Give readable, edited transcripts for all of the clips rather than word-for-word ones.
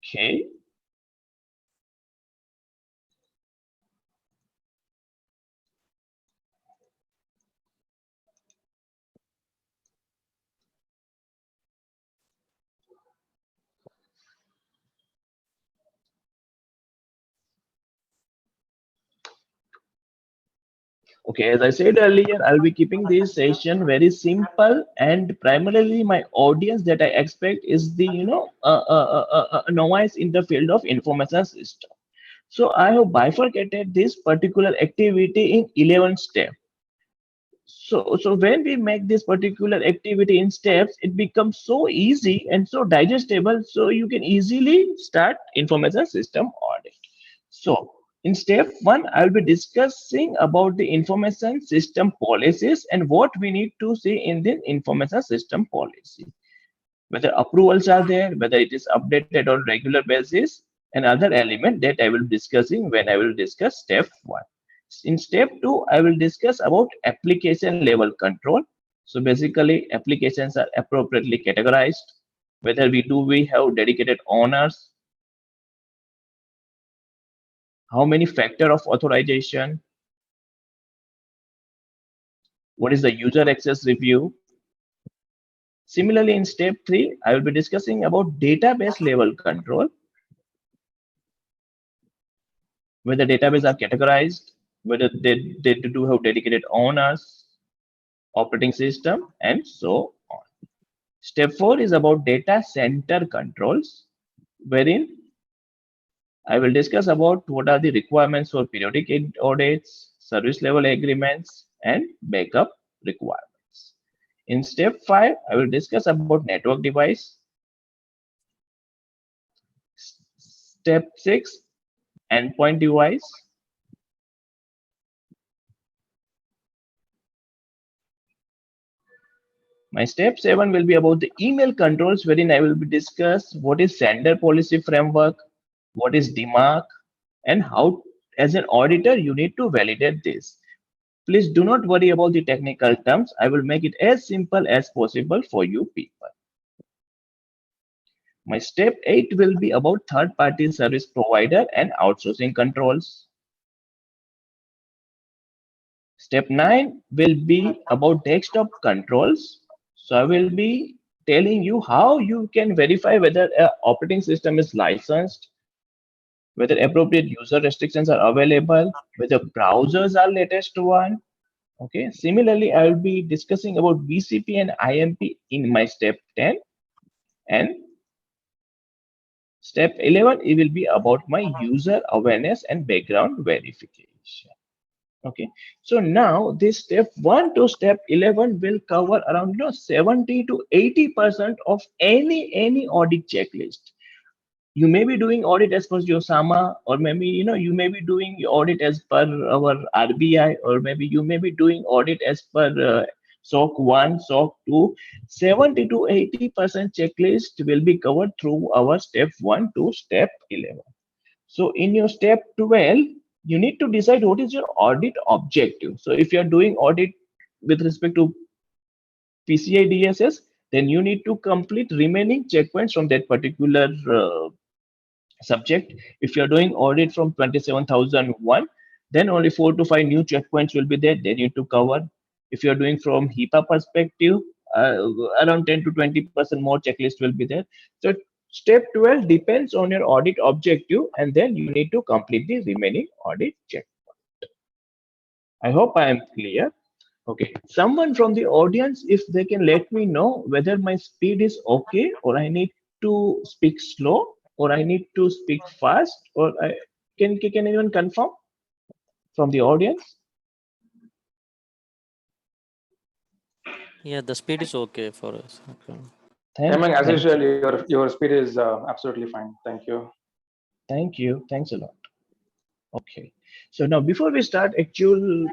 Okay. Okay, as I said earlier, I'll be keeping this session very simple, and primarily my audience that I expect is the novice in the field of information system. So I have bifurcated this particular activity in 11 steps. So when we make this particular activity in steps, it becomes so easy and so digestible. So you can easily start information system audit. So in step one, I'll be discussing about the information system policies and what we need to see in the information system policy. Whether approvals are there, whether it is updated on regular basis, and other element that I will be discussing when I will discuss step one. In step two, I will discuss about application level control. So basically, applications are appropriately categorized. Whether we have dedicated owners, how many factor of authorization, what is the user access review. Similarly, in step three, I will be discussing about database level control, whether database are categorized, whether they do have dedicated owners, operating system, and so on. Step four is about data center controls, wherein I will discuss about what are the requirements for periodic audits, service level agreements, and backup requirements. In step five, I will discuss about network device. Step six, endpoint device. My step seven will be about the email controls, wherein I will be discuss what is sender policy framework, what is DMARC, and how, as an auditor, you need to validate this. Please do not worry about the technical terms. I will make it as simple as possible for you people. My step 8 will be about third-party service provider and outsourcing controls. Step 9 will be about desktop controls. So I will be telling you how you can verify whether an operating system is licensed, whether appropriate user restrictions are available, whether browsers are latest one. Okay. Similarly, I will be discussing about BCP and IMP in my step 10, and step 11, it will be about my user awareness and background verification. Okay, so now this step 1 to step 11 will cover around 70 to 80% of any audit checklist. You may be doing audit as per your SAMA, or maybe you may be doing audit as per our RBI, or maybe you may be doing audit as per SOC 1, SOC 2. 70 to 80% checklist will be covered through our step 1 to step 11. So in your step 12, you need to decide what is your audit objective. So if you are doing audit with respect to PCI DSS, then you need to complete remaining checkpoints from that particular subject. If you're doing audit from 27001, then only 4 to 5 new checkpoints will be there they need to cover. If you're doing from HIPAA perspective, around 10 to 20% more checklist will be there. So step 12 depends on your audit objective, and then you need to complete the remaining audit checkpoint. I hope I am clear. Okay, someone from the audience, if they can let me know whether my speed is okay, or I need to speak slow, or I need to speak fast, or can anyone confirm from the audience? Yeah, the speed is okay for us. Okay. Thank As you, usual, your speed is absolutely fine. Thank you. thank you, thanks a lot. Okay, so now before we start actual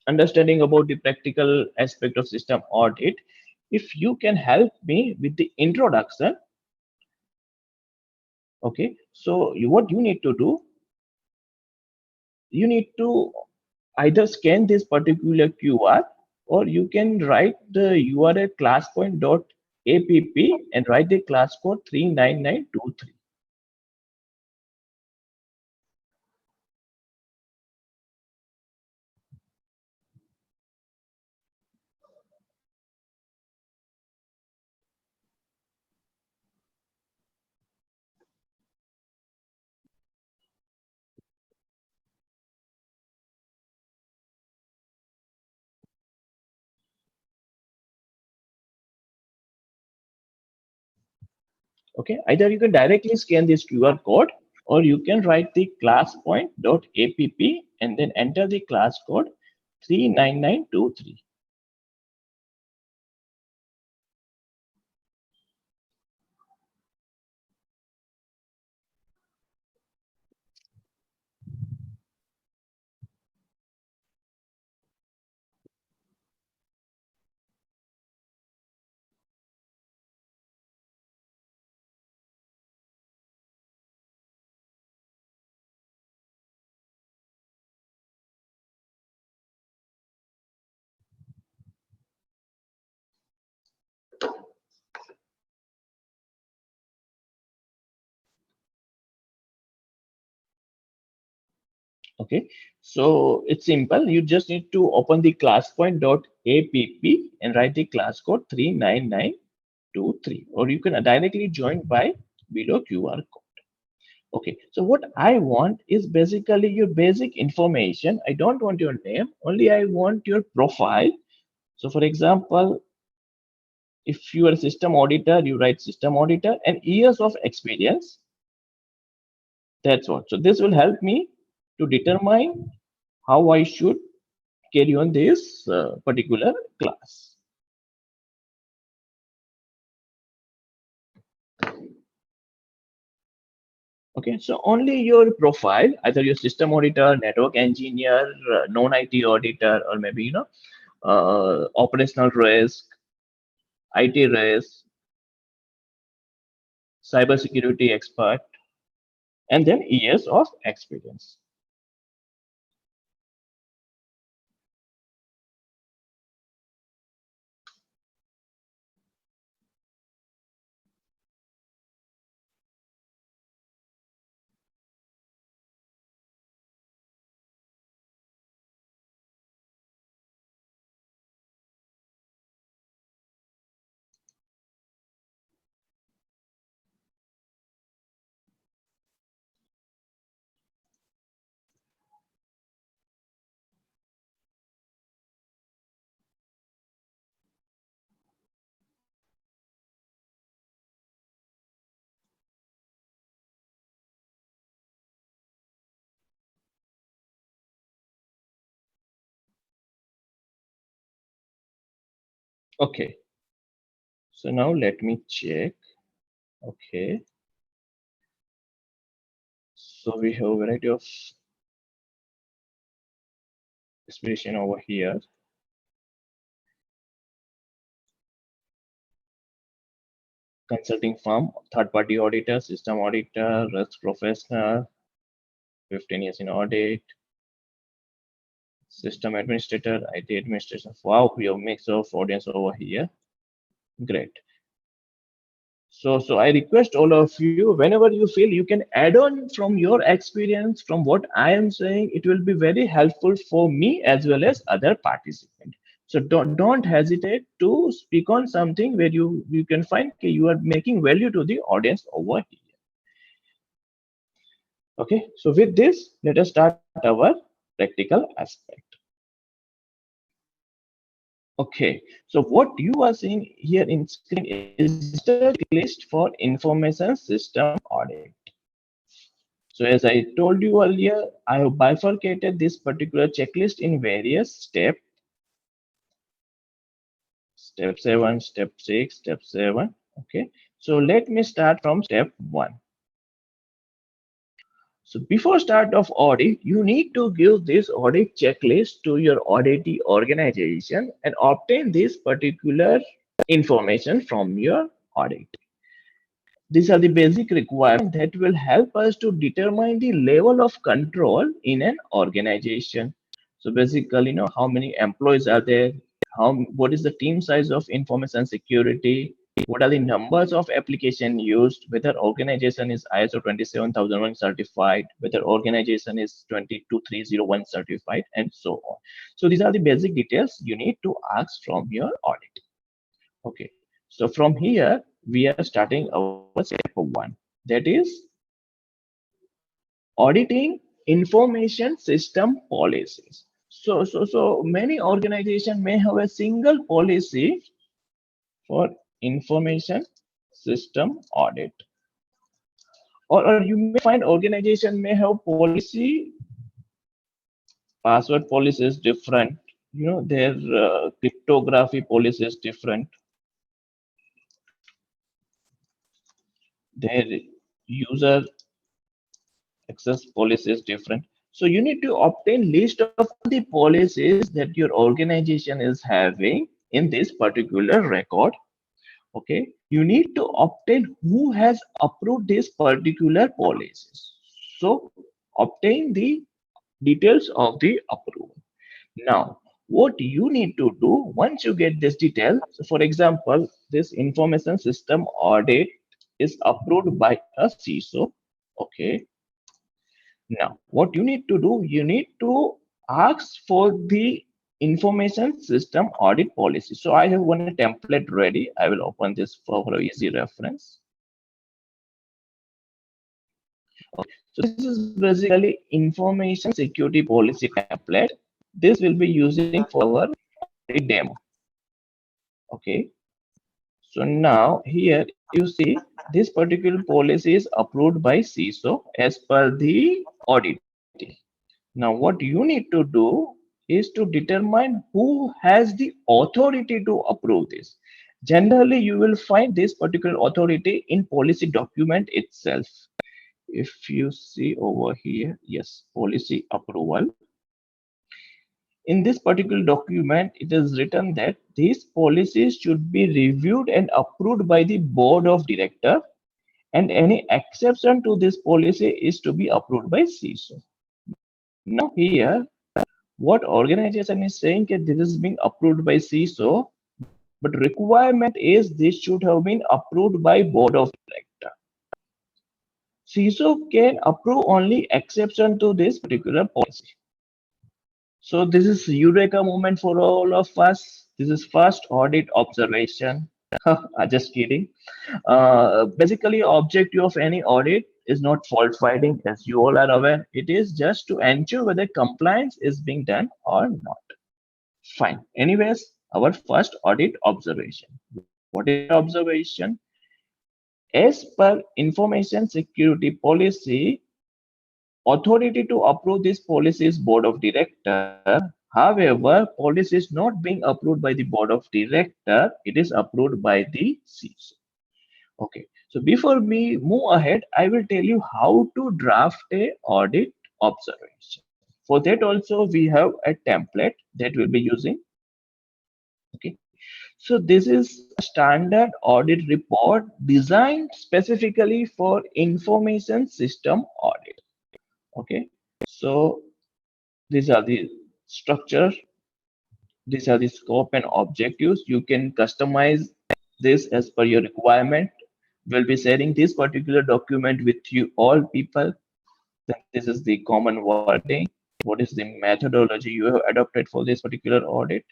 understanding about the practical aspect of system audit, if you can help me with the introduction. Okay, so what you need to do, you need to either scan this particular QR, or you can write the URL classpoint.app and write the class code 39923. Okay, either you can directly scan this QR code, or you can write the class point.app and then enter the class code 39923. Okay, so it's simple. You just need to open the class point.app and write the class code 39923, or you can directly join by below QR code. Okay, so what I want is basically your basic information. I don't want your name, only I want your profile. So for example, if you are a system auditor, you write system auditor and years of experience. That's what. So this will help me to determine how I should carry on this particular class. Okay, so only your profile, either your system auditor, network engineer, non-IT auditor, or maybe operational risk, IT risk, cybersecurity expert, and then years of experience. Okay, so now let me check. Okay, so we have a variety of expression over here. Consulting firm, third-party auditor, system auditor, risk professional, 15 years in audit, system administrator, IT administration. Wow, we have a mix of audience over here. Great. So I request all of you, whenever you feel, you can add on from your experience, from what I am saying. It will be very helpful for me as well as other participants. So don't hesitate to speak on something where you can find okay, you are making value to the audience over here. Okay, so with this, let us start our practical aspect. Okay, so what you are seeing here in screen is just a checklist for information system audit. So as I told you earlier, I have bifurcated this particular checklist in various steps. Step 7, step 6, step 7. Okay, so let me start from step 1. So before start of audit, you need to give this audit checklist to your auditee organization and obtain this particular information from your audit. These are the basic requirements that will help us to determine the level of control in an organization. So basically, how many employees are there? What is the team size of information security? What are the numbers of application used? Whether organization is ISO 27001 certified, whether organization is 22301 certified, and so on. So these are the basic details you need to ask from your audit. Okay. So from here, we are starting our step 1. That is auditing information system policies. So many organizations may have a single policy for information system audit. or you may find organization may have policy, password policy is different. Their cryptography policy is different. Their user access policy is different. So you need to obtain list of all the policies that your organization is having in this particular record. Okay, you need to obtain who has approved this particular policies. So obtain the details of the approval. Now, what you need to do once you get this detail, so for example, this information system audit is approved by a CISO. Okay. Now, what you need to do, you need to ask for the information system audit policy. So I have one template ready. I will open this for easy reference. So this is basically information security policy template. This will be using for our audit demo. Okay. So now here, if you see, this particular policy is approved by CISO as per the auditing. Now, what you need to do is to determine who has the authority to approve this. Generally, you will find this particular authority in policy document itself. If you see over here, yes, policy approval. In this particular document, it is written that these policies should be reviewed and approved by the board of director, and any exception to this policy is to be approved by CISO. Now here, what organization is saying that this is being approved by CISO, but requirement is this should have been approved by board of director. CISO can approve only exception to this particular policy. So this is Eureka moment for all of us. This is first audit observation. Just kidding. Basically, objective of any audit is not fault finding, as you all are aware. It is just to ensure whether compliance is being done or not. Fine. Anyways, our first audit observation. What is the observation? As per information security policy, authority to approve this policy is board of director. However, policy is not being approved by the board of director. It is approved by the CISO. Okay. So before we move ahead, I will tell you how to draft a audit observation. For that also, we have a template that we'll be using. Okay. So this is a standard audit report designed specifically for information system audit. Okay. So these are the structure. These are the scope and objectives. You can customize this as per your requirement. We'll be sharing this particular document with you all people. Then this is the common wording. What is the methodology you have adopted for this particular audit?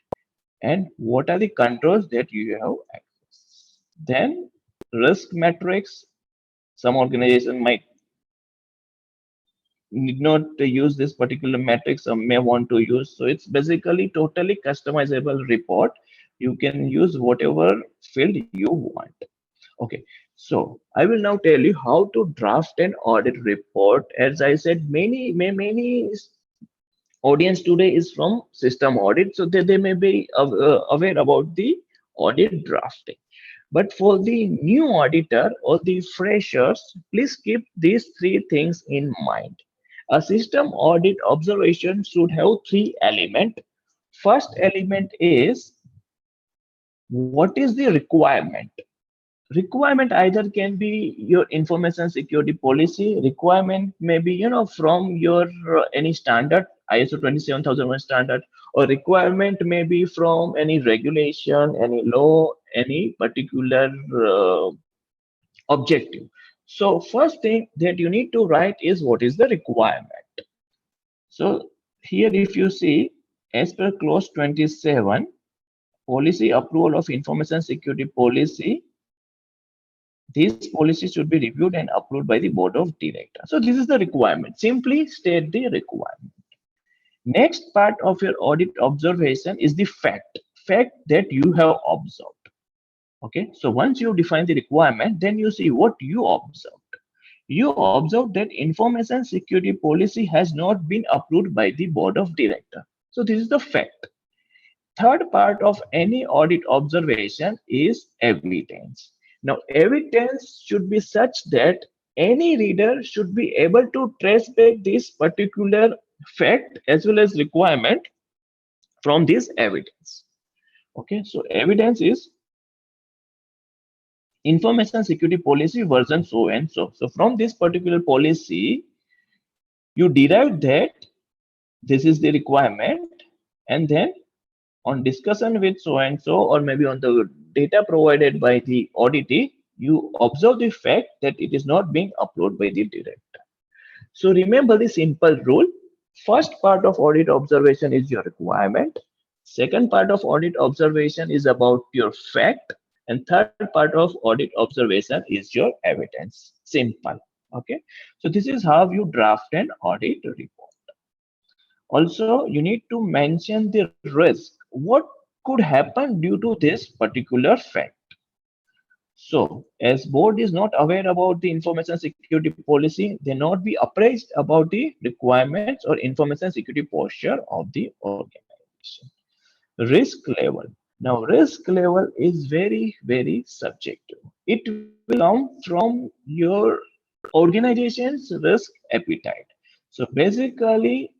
And what are the controls that you have access? Then risk metrics. Some organization might need not to use this particular matrix or may want to use. So it's basically totally customizable report. You can use whatever field you want. Okay, so I will now tell you how to draft an audit report. As I said, many audience today is from system audit, so they may be aware about the audit drafting. But for the new auditor or the freshers, please keep these three things in mind. A system audit observation should have three elements. First element is what is the requirement. Requirement either can be your information security policy. Requirement may be from your any standard, ISO 27001 standard, or requirement may be from any regulation, any law, any particular objective. So first thing that you need to write is what is the requirement. So here if you see, as per clause 27, policy approval of information security policy, these policies should be reviewed and approved by the board of directors. So this is the requirement. Simply state the requirement. Next part of your audit observation is the fact that you have observed. Okay, so once you define the requirement, then you see what you observed. you observe that information security policy has not been approved by the board of director. So this is the fact. Third part of any audit observation is evidence. Now, evidence should be such that any reader should be able to trace back this particular fact as well as requirement from this evidence. Okay, so evidence is information security policy version so and so. So from this particular policy, you derive that this is the requirement, and then on discussion with so and so, or maybe on the data provided by the auditee, you observe the fact that it is not being uploaded by the director. So remember the simple rule. First part of audit observation is your requirement. Second part of audit observation is about your fact. And third part of audit observation is your evidence. Simple. Okay. So this is how you draft an audit report. Also, you need to mention the risk. What could happen due to this particular fact? So, as board is not aware about the information security policy, they not be appraised about the requirements or information security posture of the organization. Risk level. Now, risk level is very subjective. It will come from your organization's risk appetite. So basically,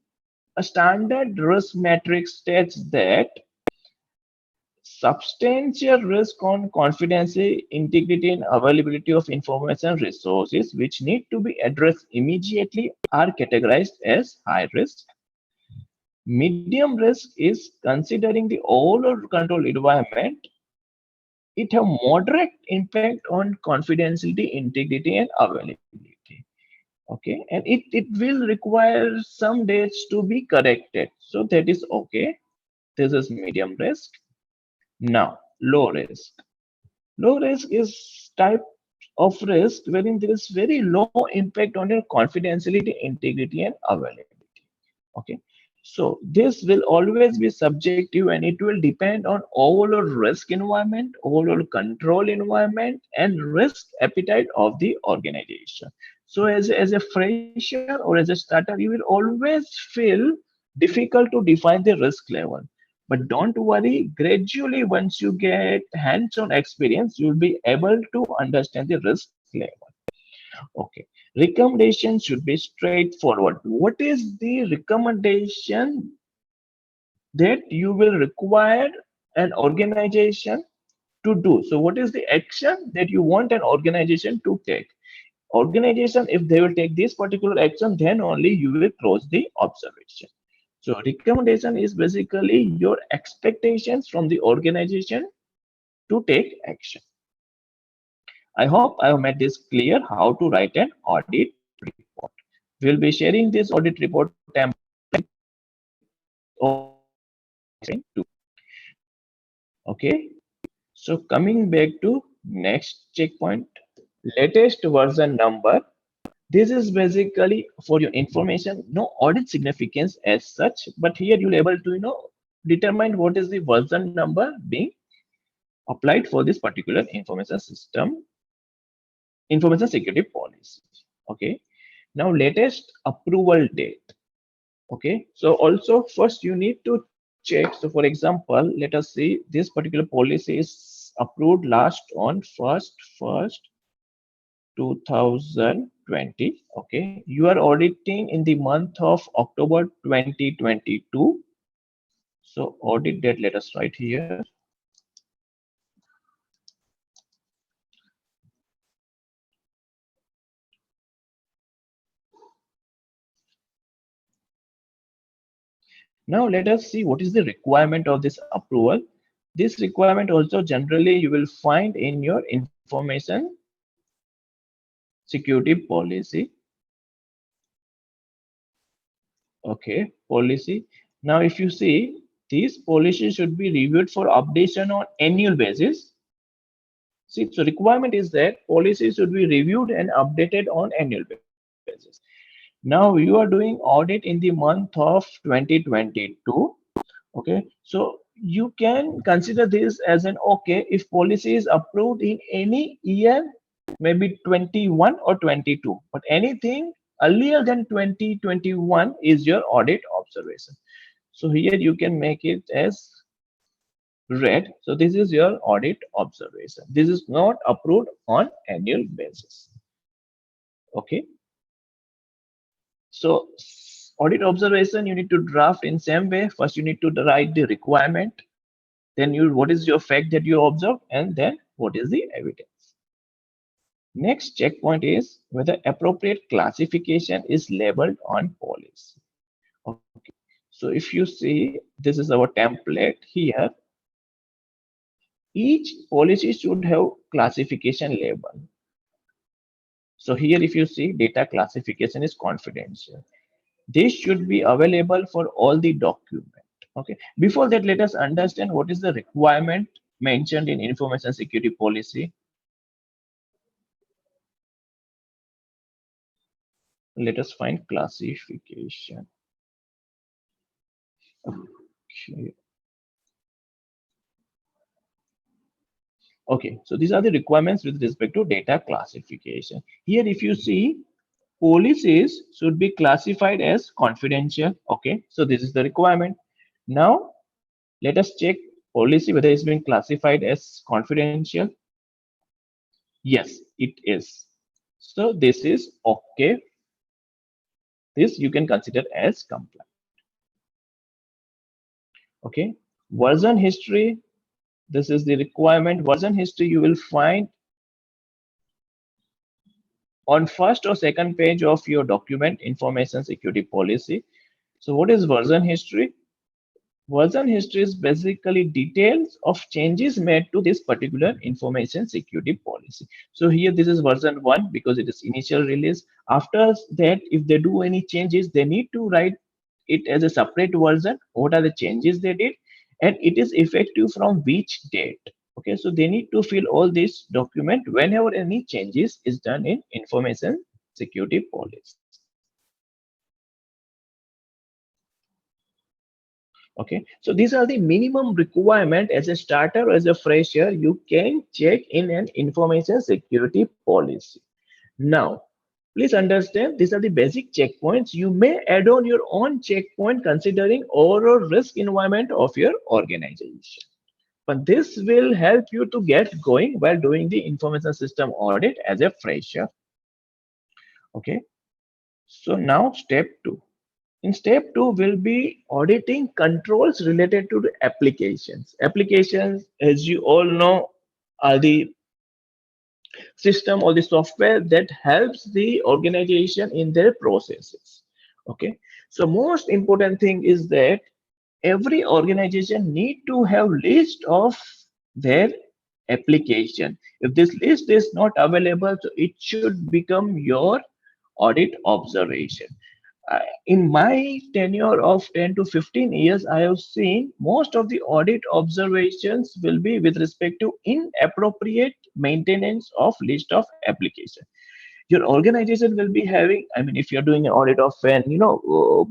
a standard risk matrix states that substantial risk on confidentiality, integrity, and availability of information resources which need to be addressed immediately are categorized as high risk. Medium risk is considering the overall control environment. It have moderate impact on confidentiality, integrity, and availability. Okay, and it will require some dates to be corrected. So that is okay. This is medium risk. Now, low risk. Low risk is type of risk wherein there is very low impact on your confidentiality, integrity, and availability. Okay. So this will always be subjective and it will depend on overall risk environment, overall control environment, and risk appetite of the organization. So as a fresher or as a starter, you will always feel difficult to define the risk level. But don't worry, gradually once you get hands-on experience, you'll be able to understand the risk level. Okay. Recommendation should be straightforward. What is the recommendation that you will require an organization to do? So what is the action that you want an organization to take? Organization, if they will take this particular action, then only you will close the observation. So recommendation is basically your expectations from the organization to take action. I hope I have made this clear how to write an audit report. We'll be sharing this audit report template over too. Okay. So coming back to next checkpoint, latest version number. This is basically for your information, no audit significance as such, but here you'll able to determine what is the version number being applied for this particular information system, information security policy. Okay. Now latest approval date. Okay. So also first you need to check. So for example, let us see this particular policy is approved last on first 2020. Okay, you are auditing in the month of October 2022. So audit date, let us write here. Now let us see what is the requirement of this approval. This requirement also generally you will find in your information security policy. Okay, policy. Now if you see, these policies should be reviewed for updation on annual basis. See, so requirement is that policies should be reviewed and updated on annual basis. Now you are doing audit in the month of 2022. Okay, so you can consider this as an okay if policy is approved in any year maybe 21 or 22, but anything earlier than 2021 is your audit observation. So here you can make it as red. So this is your audit observation. This is not approved on annual basis. Okay. So audit observation you need to draft in same way. First you need to write the requirement. Then you what is your fact that you observe, and then what is the evidence. Next checkpoint is whether appropriate classification is labeled on policy. Okay. So if you see, this is our template here. Each policy should have classification label. So here, if you see, data classification is confidential. This should be available for all the document. Okay. Before that, let us understand what is the requirement mentioned in information security policy. Let us find classification. Okay. Okay, so these are the requirements with respect to data classification. Here, if you see, policies should be classified as confidential. Okay, so this is the requirement. Now, let us check policy whether it's been classified as confidential. Yes, it is. So this is okay. This you can consider as compliant. Okay, version history. This is the requirement. Version history you will find on first or second page of your document information security policy. So what is version history? Version history is basically details of changes made to this particular information security policy. So here this is version 1 because it is initial release. After that, if they do any changes, they need to write it as a separate version. What are the changes they did? And it is effective from which date? Okay, so they need to fill all this document whenever any changes is done in information security policy. Okay, so these are the minimum requirement as a starter or as a fresher you can check in an information security policy. Now, please understand these are the basic checkpoints. You may add on your own checkpoint considering overall risk environment of your organization. But this will help you to get going while doing the information system audit as a fresher. Okay, so now step 2. In step 2 will be auditing controls related to the applications. Applications, as you all know, are the system or the software that helps the organization in their processes. Okay, so most important thing is that every organization need to have list of their application. If this list is not available, so it should become your audit observation. In my tenure of 10 to 15 years, I have seen most of the audit observations will be with respect to inappropriate maintenance of list of application. Your organization will be having, I mean, if you're doing an audit of an,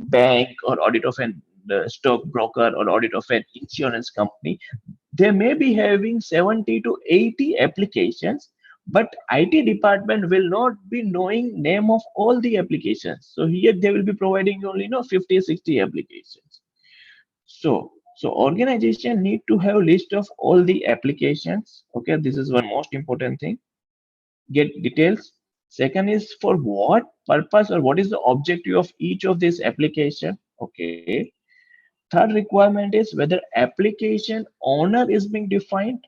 bank, or audit of an stock broker, or audit of an insurance company, they may be having 70 to 80 applications, but IT department will not be knowing name of all the applications. So here they will be providing only 50, 60 applications. So organization need to have list of all the applications. Okay, this is one most important thing. Get details. Second is for what purpose or what is the objective of each of these application. Okay. Third requirement is whether application owner is being defined.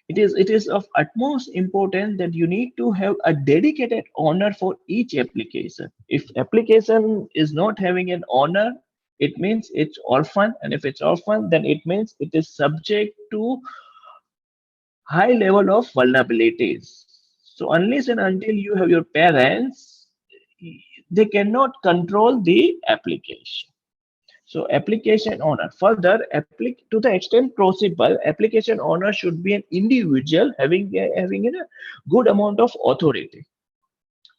It is of utmost importance that you need to have a dedicated owner for each application. If application is not having an owner, it means it's orphan, and if it's orphan, then it means it is subject to high level of vulnerabilities. So unless and until you have your parents, they cannot control the application. So application owner. Further, to the extent possible, application owner should be an individual having a good amount of authority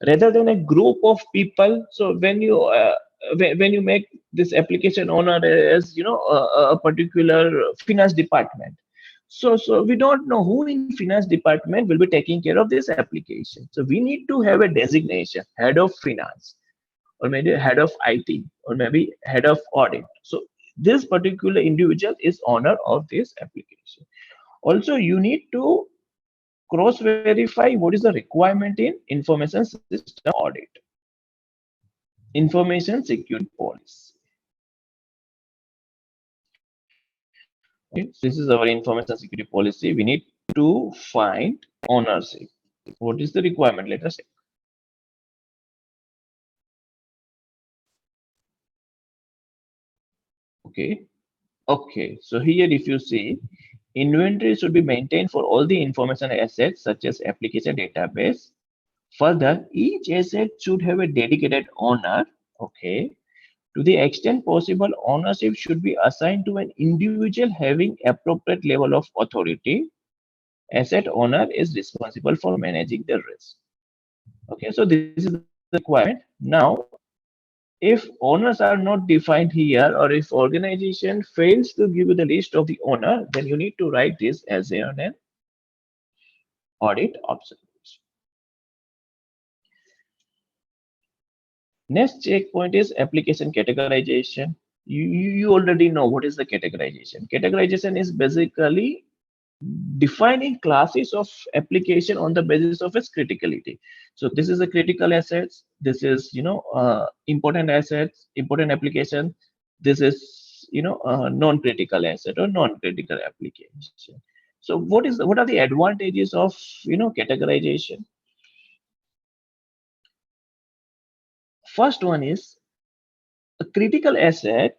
rather than a group of people. So when you make this application owner as a particular finance department, So we don't know who in finance department will be taking care of this application. So we need to have a designation, head of finance, or maybe head of IT, or maybe head of audit. So this particular individual is owner of this application. Also, you need to cross verify what is the requirement in information system audit, information security policy. Okay, so this is our information security policy. We need to find ownership. What is the requirement? Let us check. Okay. Okay. So here, if you see, inventory should be maintained for all the information assets such as application database. Further, each asset should have a dedicated owner. Okay. To the extent possible, ownership should be assigned to an individual having appropriate level of authority. Asset owner is responsible for managing the risk. Okay, so this is the requirement. Now, if owners are not defined here, or if organization fails to give you the list of the owner, then you need to write this as an audit observation. Next checkpoint is application categorization. You already know what is the categorization. Categorization is basically defining classes of application on the basis of its criticality. So this is a critical assets. This is important assets, important application. This is non-critical asset or non-critical application. So what are the advantages of categorization? First one is a critical asset,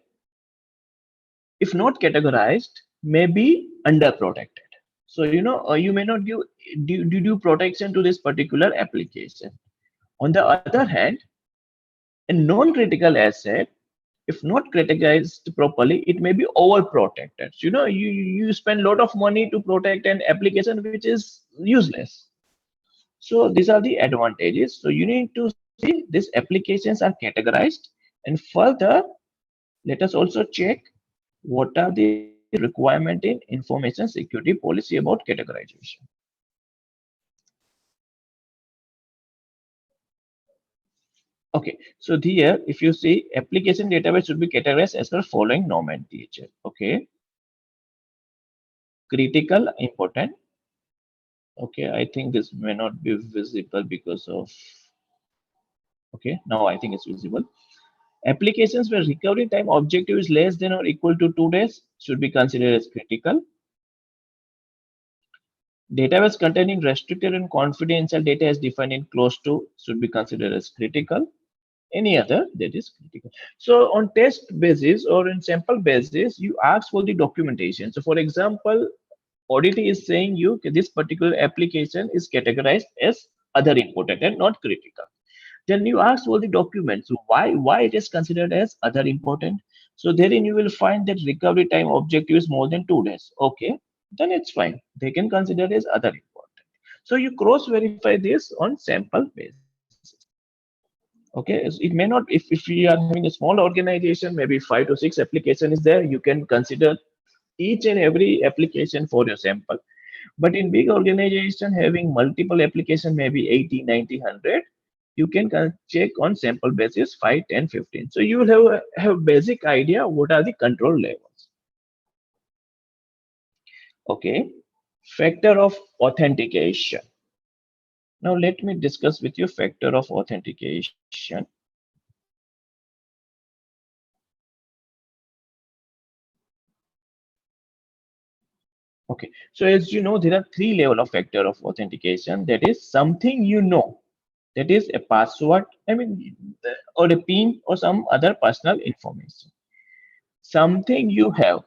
if not categorized, may be underprotected. So you may not do protection to this particular application. On the other hand, a non-critical asset, if not categorized properly, it may be overprotected. So, you spend a lot of money to protect an application which is useless. So these are the advantages. So you need to see these applications are categorized, and further, let us also check what are the requirement in information security policy about categorization. Okay, so here, if you see, application database should be categorized as per following nomenclature. Okay, critical, important. Okay, I think this may not be visible because of. Okay, now I think it's visible. Applications where recovery time objective is less than or equal to 2 days should be considered as critical. Database containing restricted and confidential data as defined in clause 2 should be considered as critical. Any other that is critical. So on test basis or in sample basis, you ask for the documentation. So for example, audit is saying you this particular application is categorized as other important and not critical. Then you ask for the documents. So why it is considered as other important? So therein you will find that recovery time objective is more than 2 days. Okay, then it's fine. They can consider as other important. So you cross verify this on sample basis. Okay, so it may not, if you are having a small organization, maybe 5 to 6 application is there, you can consider each and every application for your sample. But in big organization having multiple application, maybe 80, 90, 100, you can check on sample basis 5, 10, 15. So you will have basic idea what are the control levels. Okay, factor of authentication. Now let me discuss with you factor of authentication. Okay, so as you know, there are 3 level of factor of authentication. That is something you know, that is a password, I mean, or a PIN or some other personal information. Something you have,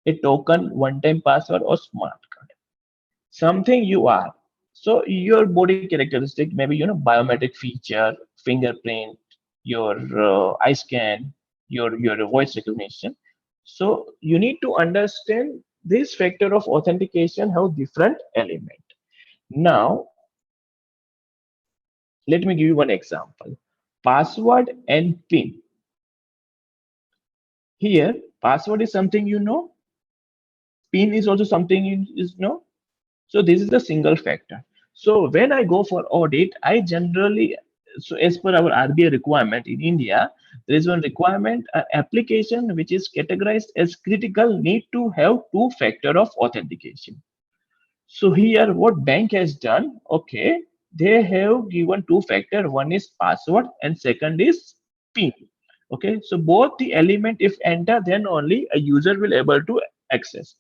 a token, one-time password, or smart card. Something you are. So your body characteristic, maybe biometric feature, fingerprint, your eye scan, your voice recognition. So you need to understand this factor of authentication have different element. Now let me give you one example. Password and PIN. Here, password is something you know. PIN is also something is no. So this is the single factor. So when I go for audit, I generally, so as per our RBI requirement in India, there is one requirement, application which is categorized as critical need to have two-factor of authentication. So here what bank has done, okay, they have given two-factor, one is password and second is PIN. Okay, so both the element if enter, then only a user will able to access.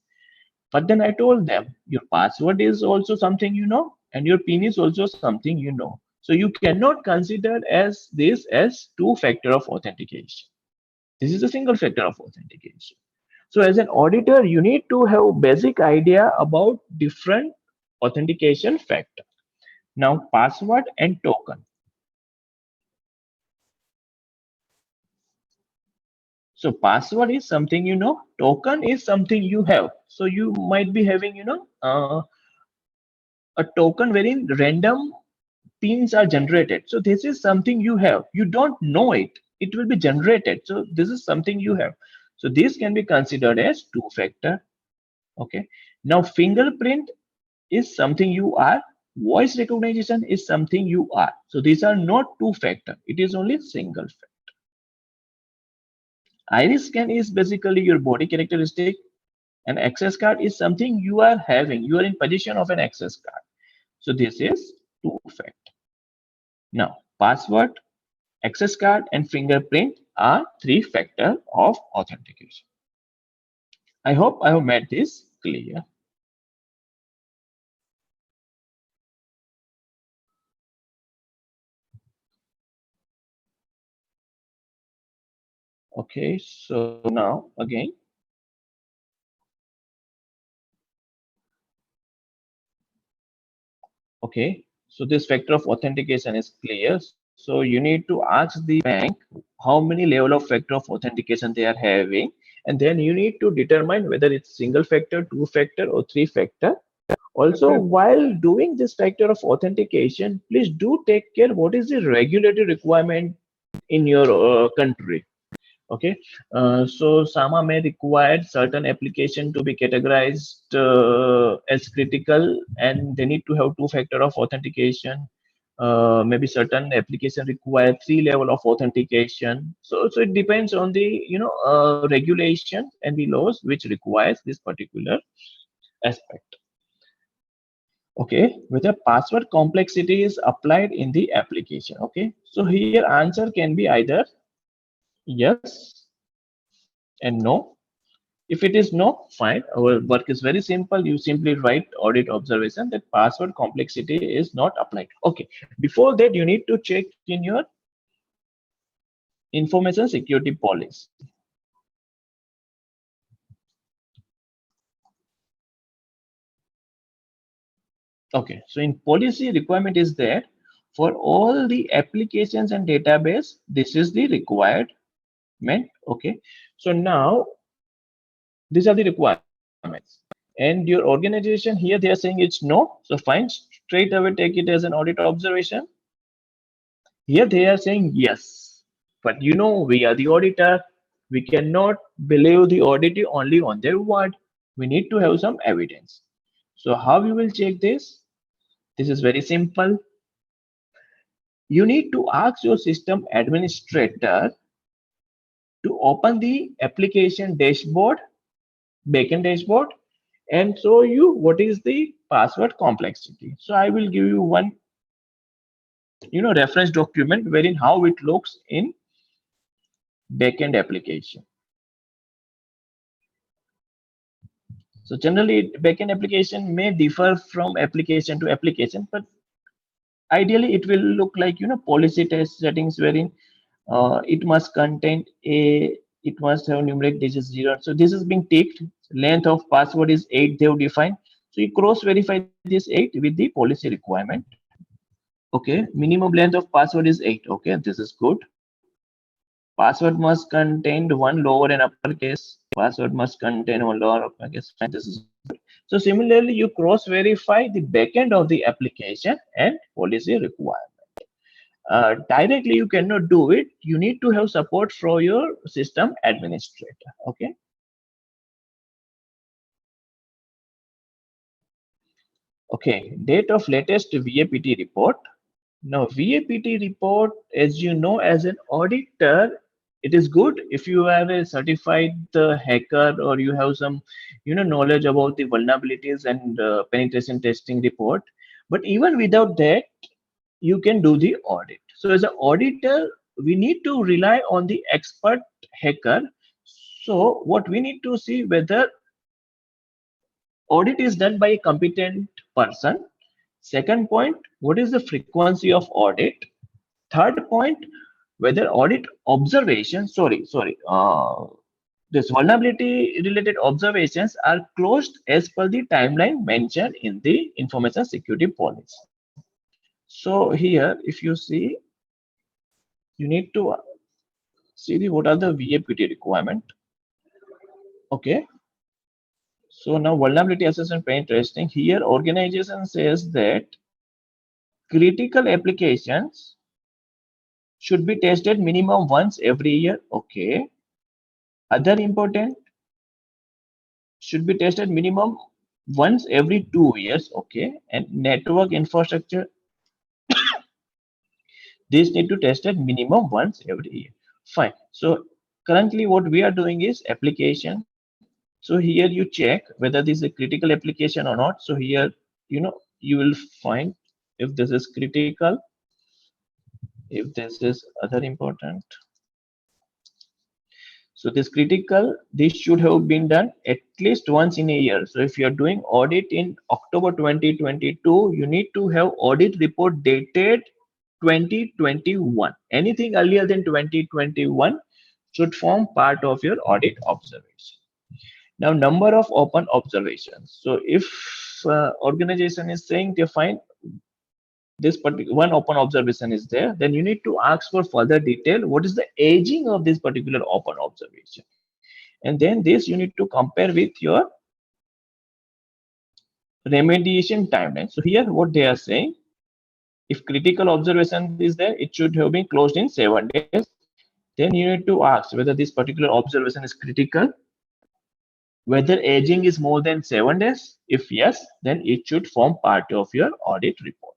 But then I told them your password is also something you know, and your PIN is also something you know. So you cannot consider as this as two-factor of authentication. This is a single factor of authentication. So as an auditor, you need to have basic idea about different authentication factor. Now password and token. So password is something you know, token is something you have. So you might be having, a token wherein random pins are generated. So this is something you have. You don't know it. It will be generated. So this is something you have. So this can be considered as two-factor. Okay. Now fingerprint is something you are. Voice recognition is something you are. So these are not two-factor. It is only single factor. Iris scan is basically your body characteristic. An access card is something you are having. You are in position of an access card. So this is two-factor. Now password, access card and fingerprint are three-factor of authentication. I hope I have made this clear. Okay, so now again, okay, so this factor of authentication is clear. So you need to ask the bank how many level of factor of authentication they are having, and then you need to determine whether it's single factor, two factor, or three factor. Also, while doing this factor of authentication, please do take care what is the regulatory requirement in your country. Okay, so SAMA may require certain application to be categorized as critical, and they need to have two-factor of authentication. Maybe certain application require three level of authentication. So it depends on the regulation and the laws which requires this particular aspect. Okay, whether password complexity is applied in the application. Okay, so here answer can be either yes and no. If it is no, fine. Our work is very simple. You simply write audit observation that password complexity is not applied. Okay. Before that, you need to check in your information security policy. Okay. So in policy, requirement is there for all the applications and database. This is the requirement. Okay. So now these are the requirements. And your organization here, they are saying it's no. So fine, straight away take it as an audit observation. Here they are saying yes, but we are the auditor. We cannot believe the auditor only on their word. We need to have some evidence. So how you will check this? This is very simple. You need to ask your system administrator to open the application dashboard, backend dashboard, and show you what is the password complexity. So I will give you one, reference document wherein how it looks in backend application. So generally, backend application may differ from application to application, but ideally it will look like policy test settings wherein it must contain it must have numeric digits 0. So this is being ticked. Length of password is 8. They have defined. So you cross verify this 8 with the policy requirement. Okay, minimum length of password is 8. Okay, this is good. Password must contain one lower and uppercase. Password must contain one lower uppercase. Fine, this is good. So similarly, you cross verify the backend of the application and policy requirement. Directly, you cannot do it. You need to have support from your system administrator. Okay. Okay, date of latest VAPT report. Now, VAPT report, as you know, as an auditor, it is good if you have a certified hacker or you have some, knowledge about the vulnerabilities and penetration testing report. But even without that, you can do the audit. So, as an auditor, we need to rely on the expert hacker. So, what we need to see whether audit is done by a competent person. Second point, what is the frequency of audit? Third point, whether audit observation, this vulnerability related observations are closed as per the timeline mentioned in the information security policy. So here, if you see, you need to see what are the VAPT requirement. Okay. So now vulnerability assessment pen testing. Here, organization says that critical applications should be tested minimum once every year. Okay. Other important should be tested minimum once every 2 years. Okay. And network infrastructure, these need to test at minimum once every year. Fine. So currently what we are doing is application. So here you check whether this is a critical application or not. So here, you will find if this is critical, if this is other important. So this critical, this should have been done at least once in a year. So if you are doing audit in October 2022, you need to have audit report dated 2021. Anything earlier than 2021 should form part of your audit observation. Now, number of open observations. So if organization is saying they find this particular one open observation is there, then you need to ask for further detail. What is the aging of this particular open observation? And then this you need to compare with your remediation timeline. So here what they are saying, if critical observation is there, it should have been closed in 7 days. Then you need to ask whether this particular observation is critical, whether aging is more than 7 days. If yes, then it should form part of your audit report.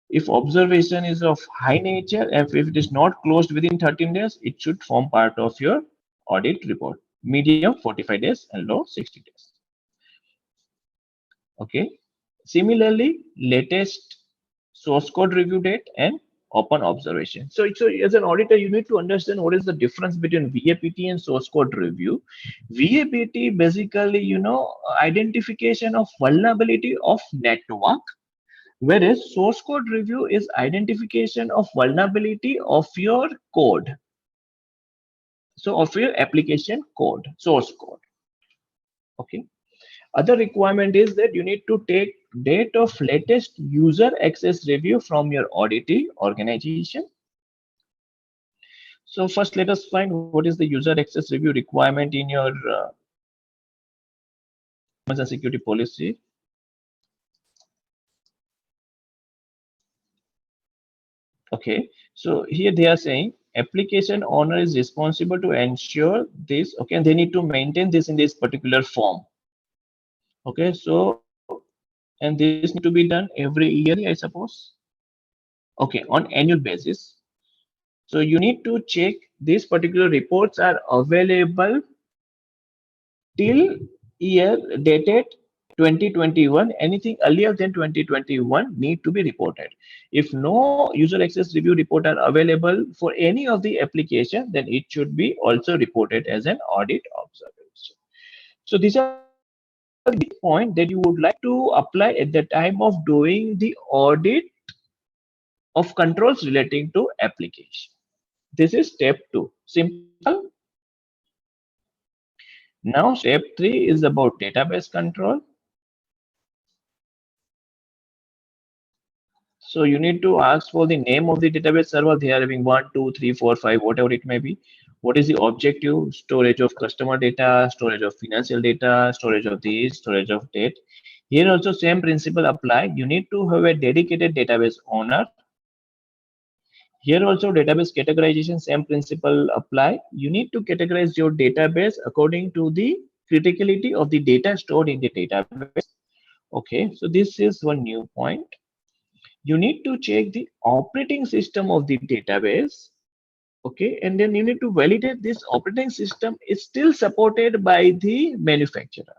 If observation is of high nature, and if it is not closed within 13 days, it should form part of your audit report. Medium 45 days and low 60 days. Okay. Similarly, latest source code review date and open observation. So as an auditor, you need to understand what is the difference between VAPT and source code review. VAPT basically, identification of vulnerability of network, whereas source code review is identification of vulnerability of your code. So of your application code, source code. Okay. Other requirement is that you need to take date of latest user access review from your auditee organization. So first let us find what is the user access review requirement in your security policy. Okay, so here they are saying application owner is responsible to ensure this. Okay, and they need to maintain this in this particular form. Okay, so and this need to be done every yearly, I suppose. Okay, on annual basis. So you need to check these particular reports are available till year dated 2021. Anything earlier than 2021 need to be reported. If no user access review report are available for any of the application, then it should be also reported as an audit observation. So these are the point that you would like to apply at the time of doing the audit of controls relating to application. This is step 2. Simple. Now step 3 is about database control. So you need to ask for the name of the database server. They are having 1, 2, 3, 4, 5, whatever it may be. What is the objective? Storage of customer data, storage of financial data, storage of this, storage of that. Here also same principle apply. You need to have a dedicated database owner. Here also database categorization, same principle apply. You need to categorize your database according to the criticality of the data stored in the database. Okay, so this is one new point. You need to check the operating system of the database. Okay, and then you need to validate this operating system is still supported by the manufacturer.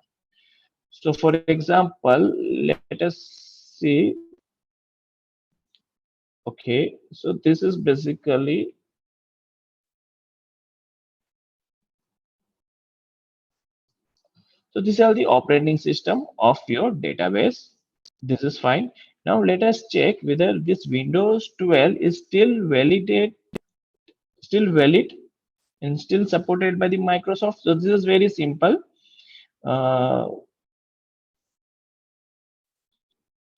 So for example, let us see. Okay, so this is basically, so these are the operating system of your database. This is fine. Now let us check whether this Windows 12 is still valid and still supported by the Microsoft. So this is very simple. Uh,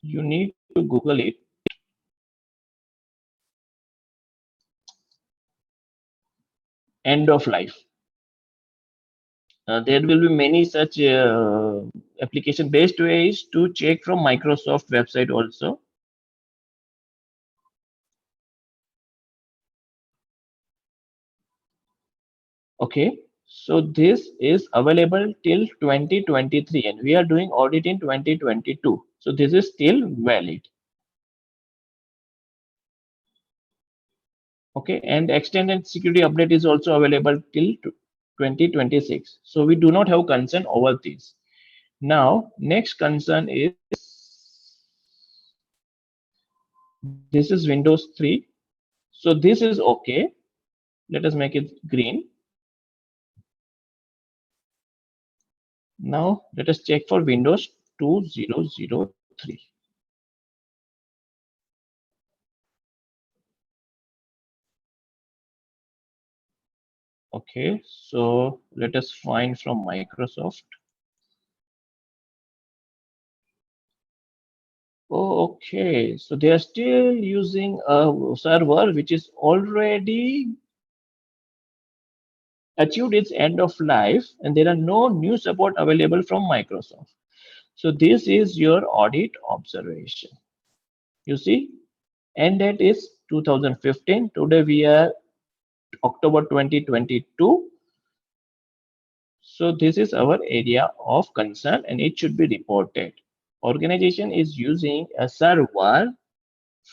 you need to Google it. End of life. There will be many such application based ways to check from Microsoft website also. Okay, so this is available till 2023 and we are doing audit in 2022. So this is still valid. Okay, and extended security update is also available till 2026. So we do not have concern over this. Now, next concern is this is Windows 3. So this is okay. Let us make it green. Now let us check for Windows 2003. Okay, so let us find from Microsoft. Oh, okay, so they are still using a server which is already achieved its end of life and there are no new support available from Microsoft. So this is your audit observation. You see, end date is 2015. Today we are October 2022. So this is our area of concern and it should be reported. Organization is using a server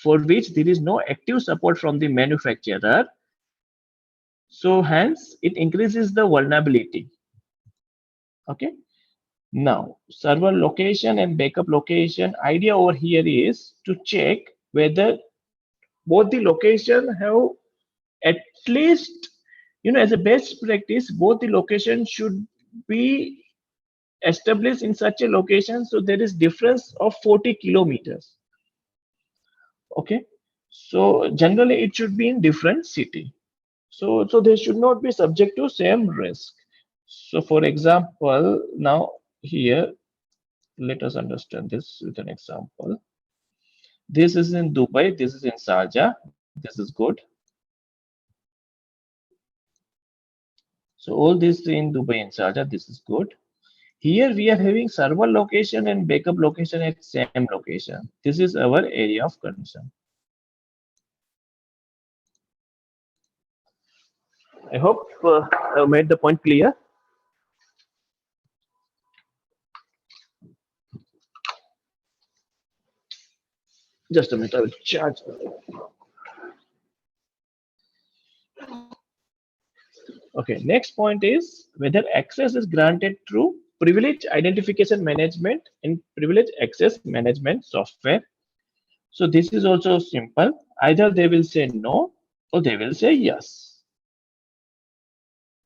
for which there is no active support from the manufacturer. So hence it increases the vulnerability. Okay. Now server location and backup location idea over here is to check whether both the location have at least, as a best practice, both the location should be established in such a location so there is difference of 40 kilometers. Okay, so generally it should be in different city, so they should not be subject to same risk. So for example, now here let us understand this with an example. This is in Dubai, this is in Sharjah, this is good. So all this in Dubai and Sharjah, this is good. Here we are having server location and backup location at same location. This is our area of concern. I hope I made the point clear. Just a minute, I will charge. Okay, next point is whether access is granted through privilege identification management and privilege access management software. So this is also simple. Either they will say no or they will say yes.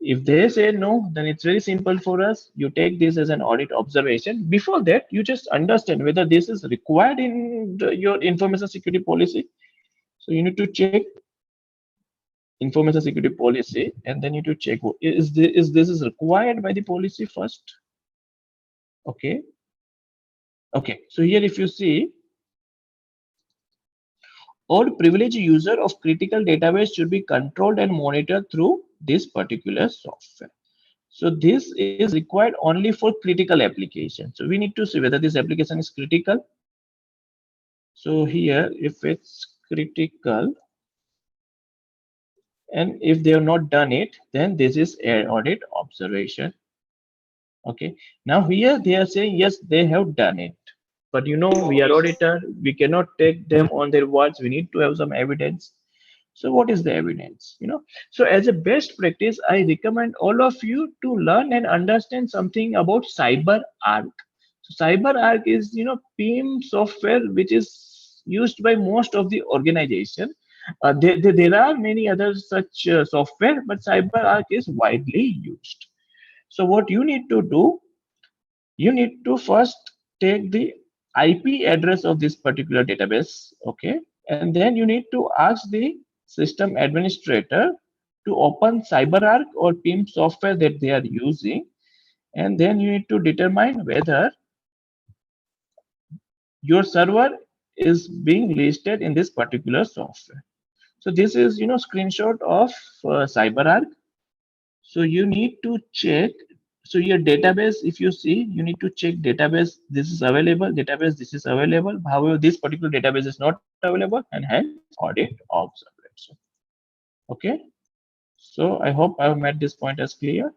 If they say no, then it's very simple for us. You take this as an audit observation. Before that, you just understand whether this is required in your information security policy. So you need to check information security policy and then you need to check is this is required by the policy first. Okay. Okay. So here if you see, all privileged user of critical database should be controlled and monitored through this particular software. So this is required only for critical application. So we need to see whether this application is critical. So here, if it's critical, and if they have not done it, then this is an audit observation. Okay. Now here they are saying yes, they have done it. But we are auditor, we cannot take them on their words. We need to have some evidence. So what is the evidence? So as a best practice, I recommend all of you to learn and understand something about CyberArk. So CyberArk is PIM software which is used by most of the organization. There are many other such software, but CyberArk is widely used. So what you need to do, you need to first take the IP address of this particular database, okay, and then you need to ask the system administrator to open CyberArk or PIM software that they are using, and then you need to determine whether your server is being listed in this particular software. So this is screenshot of CyberArk. So you need to check. So your database, if you see, you need to check database. This is available. Database. This is available. However, this particular database is not available, and hence audit observation. Okay. So I hope I have made this point as clear.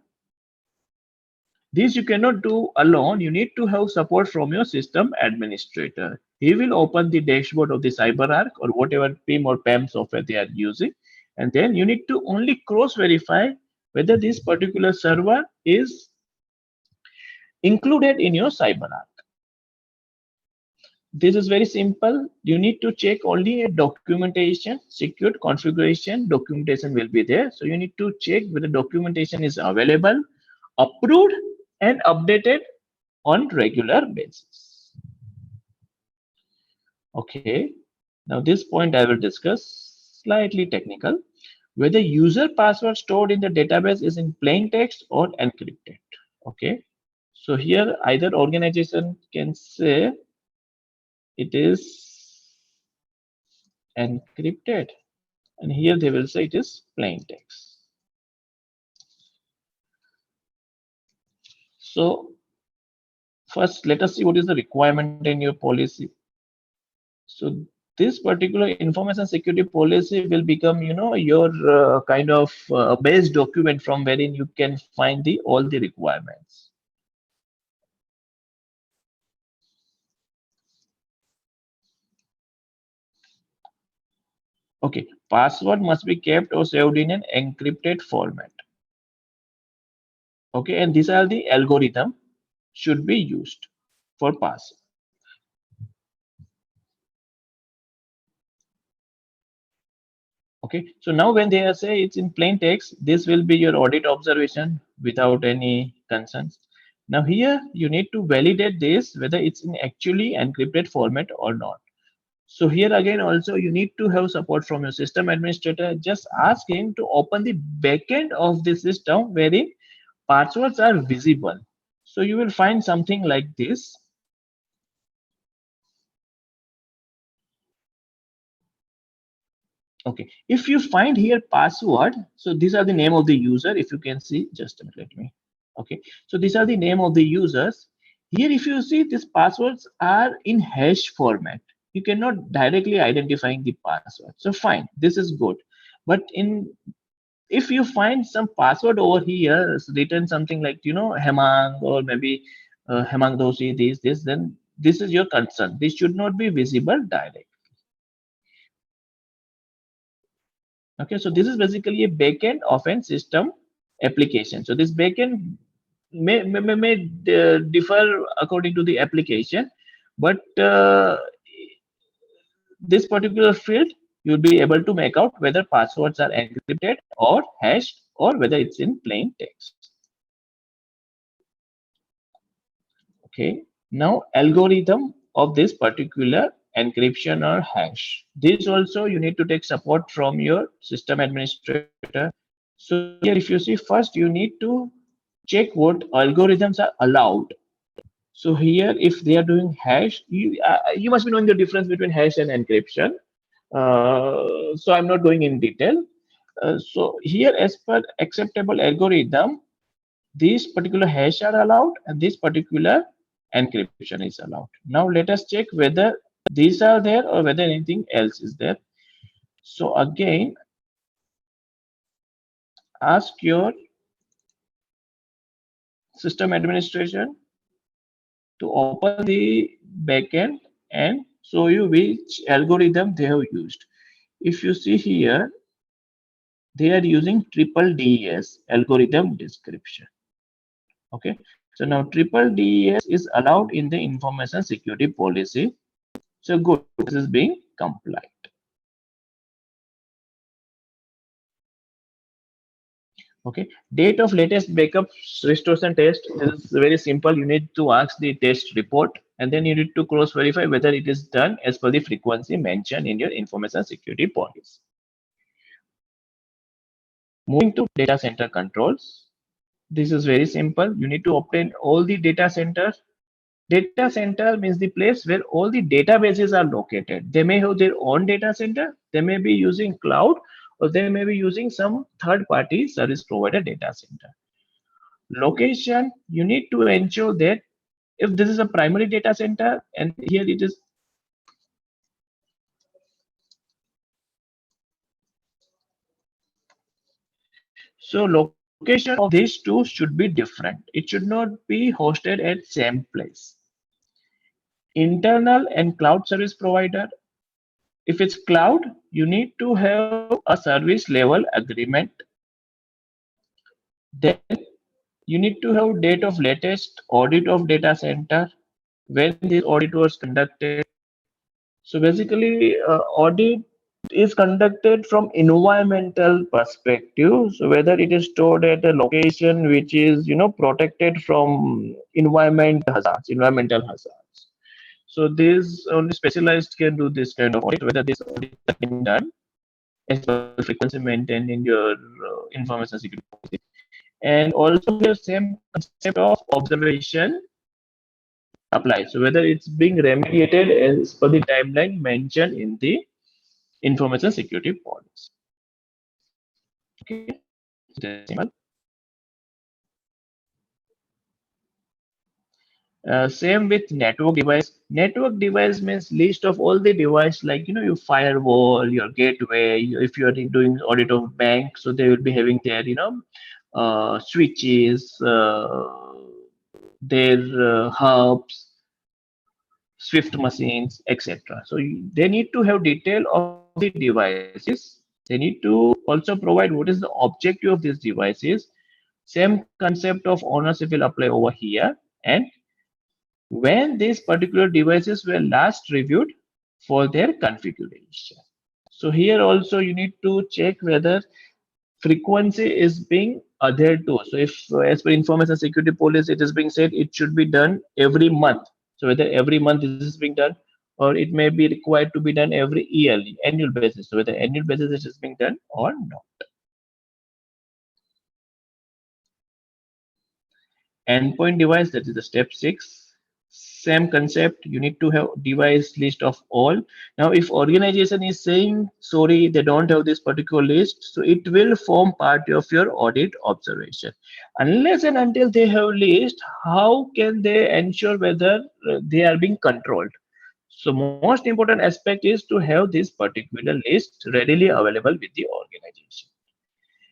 This you cannot do alone. You need to have support from your system administrator. He will open the dashboard of the CyberArk or whatever PIM or PAM software they are using. And then you need to only cross verify whether this particular server is included in your CyberArk. This is very simple. You need to check only a documentation, secured configuration documentation will be there. So you need to check whether documentation is available, approved, and updated on regular basis. Okay. Now this point I will discuss slightly technical. Whether user password stored in the database is in plain text or encrypted. Okay. So here either organization can say it is encrypted, and here they will say it is plain text. So first let us see what is the requirement in your policy. So this particular information security policy will become your kind of base document from wherein you can find the all the requirements. Okay, password must be kept or saved in an encrypted format. Okay, and these are the algorithm should be used for password. Okay, so now when they say it's in plain text, this will be your audit observation without any concerns. Now here you need to validate this whether it's in actually encrypted format or not. So here again also you need to have support from your system administrator. Just ask him to open the backend of the system wherein passwords are visible. So you will find something like this. Okay, if you find here password, so these are the name of the user. If you can see, just a minute, let me. Okay, so these are the name of the users. Here, if you see, these passwords are in hash format. You cannot directly identifying the password. So fine, this is good. But if you find some password over here is written something like Hemang or maybe Hemang Doshi this, then this is your concern. This should not be visible directly. Okay, so this is basically a backend of an system application. So this backend may differ according to the application, but this particular field you'll be able to make out whether passwords are encrypted or hashed or whether it's in plain text. Okay, now algorithm of this particular encryption or hash. This also you need to take support from your system administrator. So here if you see, first you need to check what algorithms are allowed. So here if they are doing hash, you must be knowing the difference between hash and encryption. So I'm not going in detail. So here as per acceptable algorithm, these particular hash are allowed and this particular encryption is allowed. Now let us check whether these are there or whether anything else is there. So again, ask your system administration to open the backend and show you which algorithm they have used. If you see here, they are using triple DES algorithm description. Okay, so now triple DES is allowed in the information security policy. So good, this is being complied. Okay, date of latest backup restoration test is very simple. You need to ask the test report and then you need to cross verify whether it is done as per the frequency mentioned in your information security policy. Moving to data center controls. This is very simple. You need to obtain all the data center. Data center means the place where all the databases are located. They may have their own data center. They may be using cloud or they may be using some third party service provider data center. Location, you need to ensure that if this is a primary data center and here it is, so location of these two should be different. It should not be hosted at same place. Internal and cloud service provider. If it's cloud, you need to have a service level agreement. Then you need to have date of latest audit of data center, when this audit was conducted. So basically, audit is conducted from environmental perspective. So whether it is stored at a location which is protected from environmental hazards. So this only specialized can do this kind of audit. Whether this audit has been done as per the frequency maintained in your information security policy, and also the same concept of observation applies. So whether it's being remediated as per the timeline mentioned in the information security policy. Okay, so that's simple. Same with network device. Network device means list of all the device like your firewall, your gateway. If you are doing audit of bank, so they will be having their switches, their hubs, Swift machines, etc. So they need to have detail of the devices. They need to also provide what is the objective of these devices. Same concept of ownership will apply over here. And when these particular devices were last reviewed for their configuration. So here also you need to check whether frequency is being adhered to. So if as per information security policy, it is being said it should be done every month. So whether every month this is being done or it may be required to be done every yearly, annual basis. So whether annual basis it is being done or not. Endpoint device, that is the step 6. Same concept, you need to have device list of all. Now if organization is saying sorry they don't have this particular list, so it will form part of your audit observation. Unless and until they have list, how can they ensure whether they are being controlled? So most important aspect is to have this particular list readily available with the organization.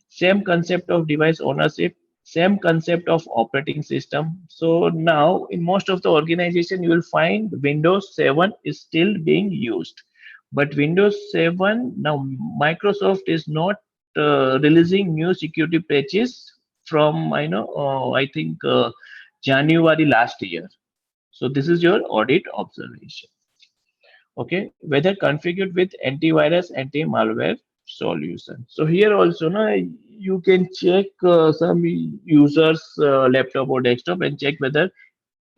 Same concept of device ownership, same concept of operating system. So now in most of the organization you will find Windows 7 is still being used, but Windows 7 now Microsoft is not releasing new security patches from I think January last year. So this is your audit observation. Okay, whether configured with antivirus, anti-malware solution. So here also you can check some users laptop or desktop and check whether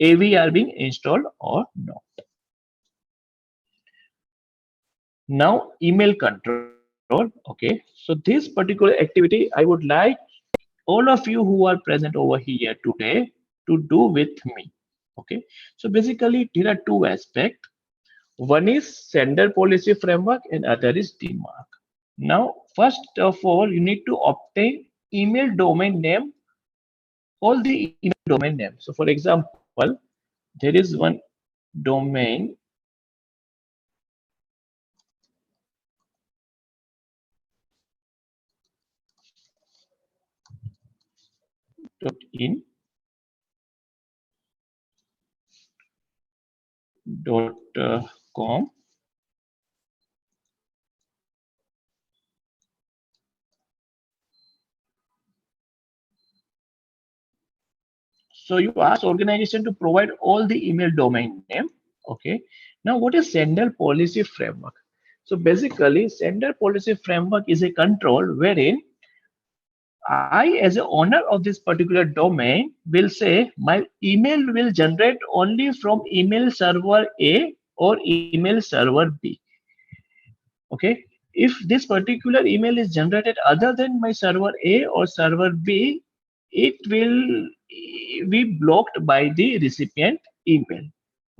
AV are being installed or not. Now email control. Okay, so this particular activity I would like all of you who are present over here today to do with me. Okay, so basically there are two aspects. One is sender policy framework and other is DMARC. Now, first of all, you need to obtain email domain name, all the email domain name. So for example, there is one domain in com. So you ask organization to provide all the email domain name. Okay. Now what is sender policy framework? So basically sender policy framework is a control wherein I, as a owner of this particular domain, will say my email will generate only from email server A or email server B. Okay. If this particular email is generated other than my server A or server B, it will be blocked by the recipient email.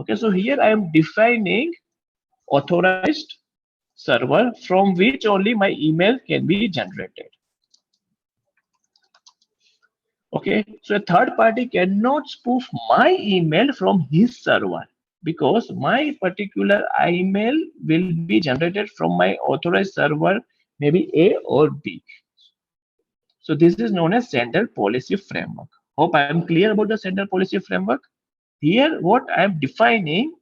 Okay. So here I am defining authorized server from which only my email can be generated. Okay, so a third party cannot spoof my email from his server because my particular email will be generated from my authorized server, maybe A or B. So this is known as sender policy framework. Hope I am clear about the sender policy framework. Here, what I am defining,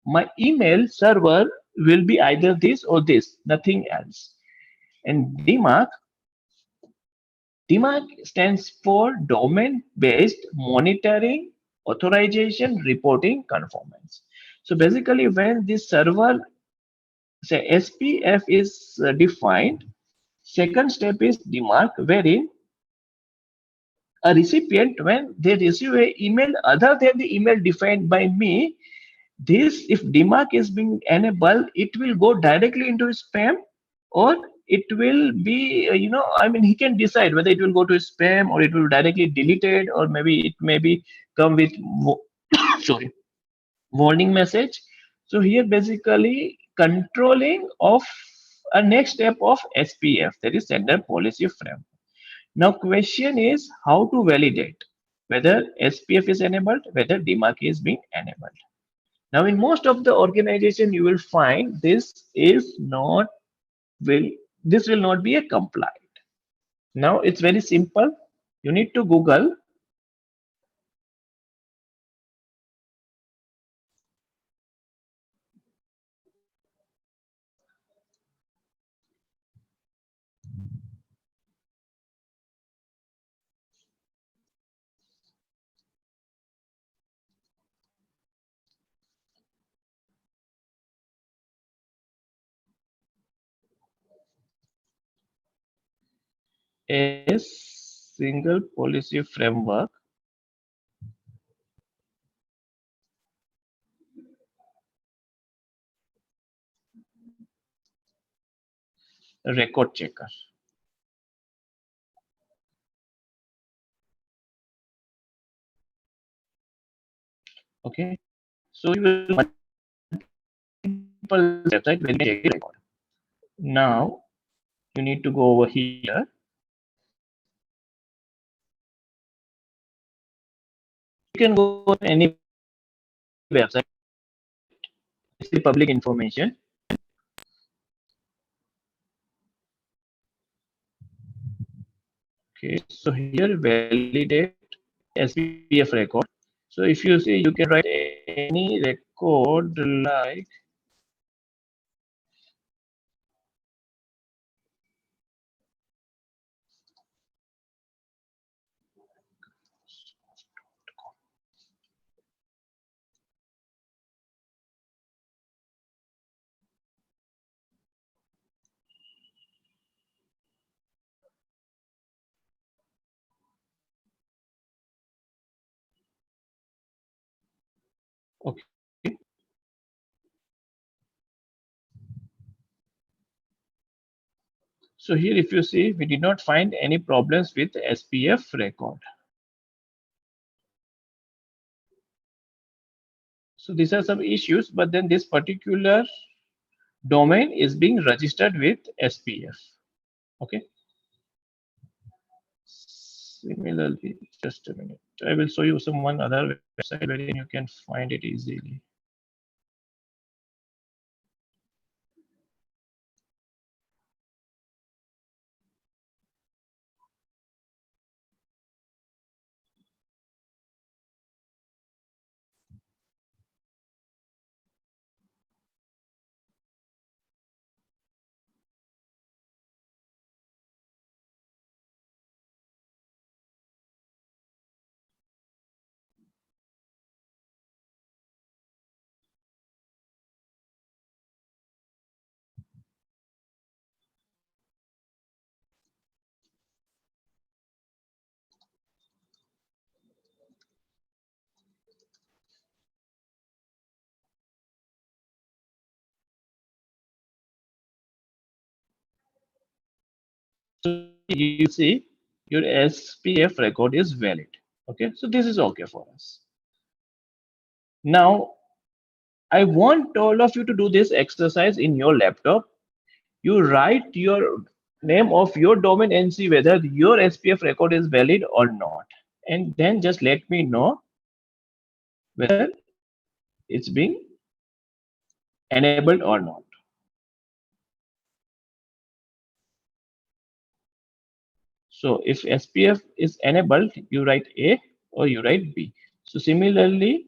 my email server will be either this or this, nothing else. And DMARC stands for Domain Based Monitoring Authorization Reporting Conformance. So basically, when this server, say SPF, is defined, second step is DMARC, wherein a recipient, when they receive a email other than the email defined by me, this, if DMARC is being enabled, it will go directly into spam, or it will be, I mean, he can decide whether it will go to spam or it will directly deleted, or maybe it may be come with sorry, warning message. So here basically controlling of a next step of SPF, that is sender policy framework. Now question is how to validate whether SPF is enabled, whether DMARC is being enabled. Now, in most of the organization, you will find will this will not be a compliant. Now, it's very simple. You need to Google a single policy framework record checker. Okay, so you will multiple website when you check the record. Now you need to go over here. You can go to any website. It's the public information. Okay, so here validate SPF record. So if you see, you can write any record like okay. So here, if you see, we did not find any problems with SPF record. So these are some issues, but then this particular domain is being registered with SPF. Okay. Similarly, just a minute. I will show you some one other website wherein you can find it easily. So you see your SPF record is valid. Okay, so this is okay for us. Now, I want all of you to do this exercise in your laptop. You write your name of your domain and see whether your SPF record is valid or not. And then just let me know whether it's being enabled or not. So if SPF is enabled, you write A or you write B. So similarly,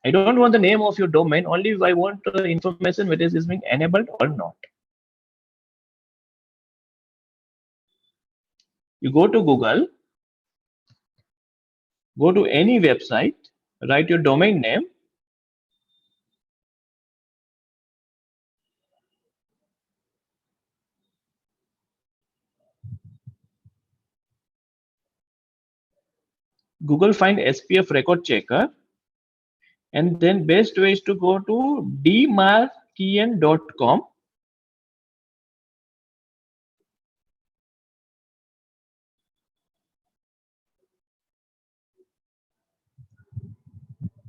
I don't want the name of your domain, only if I want the information whether it is being enabled or not. You go to Google, go to any website, write your domain name. Google find SPF record checker, and then best way is to go to dmarkian.com.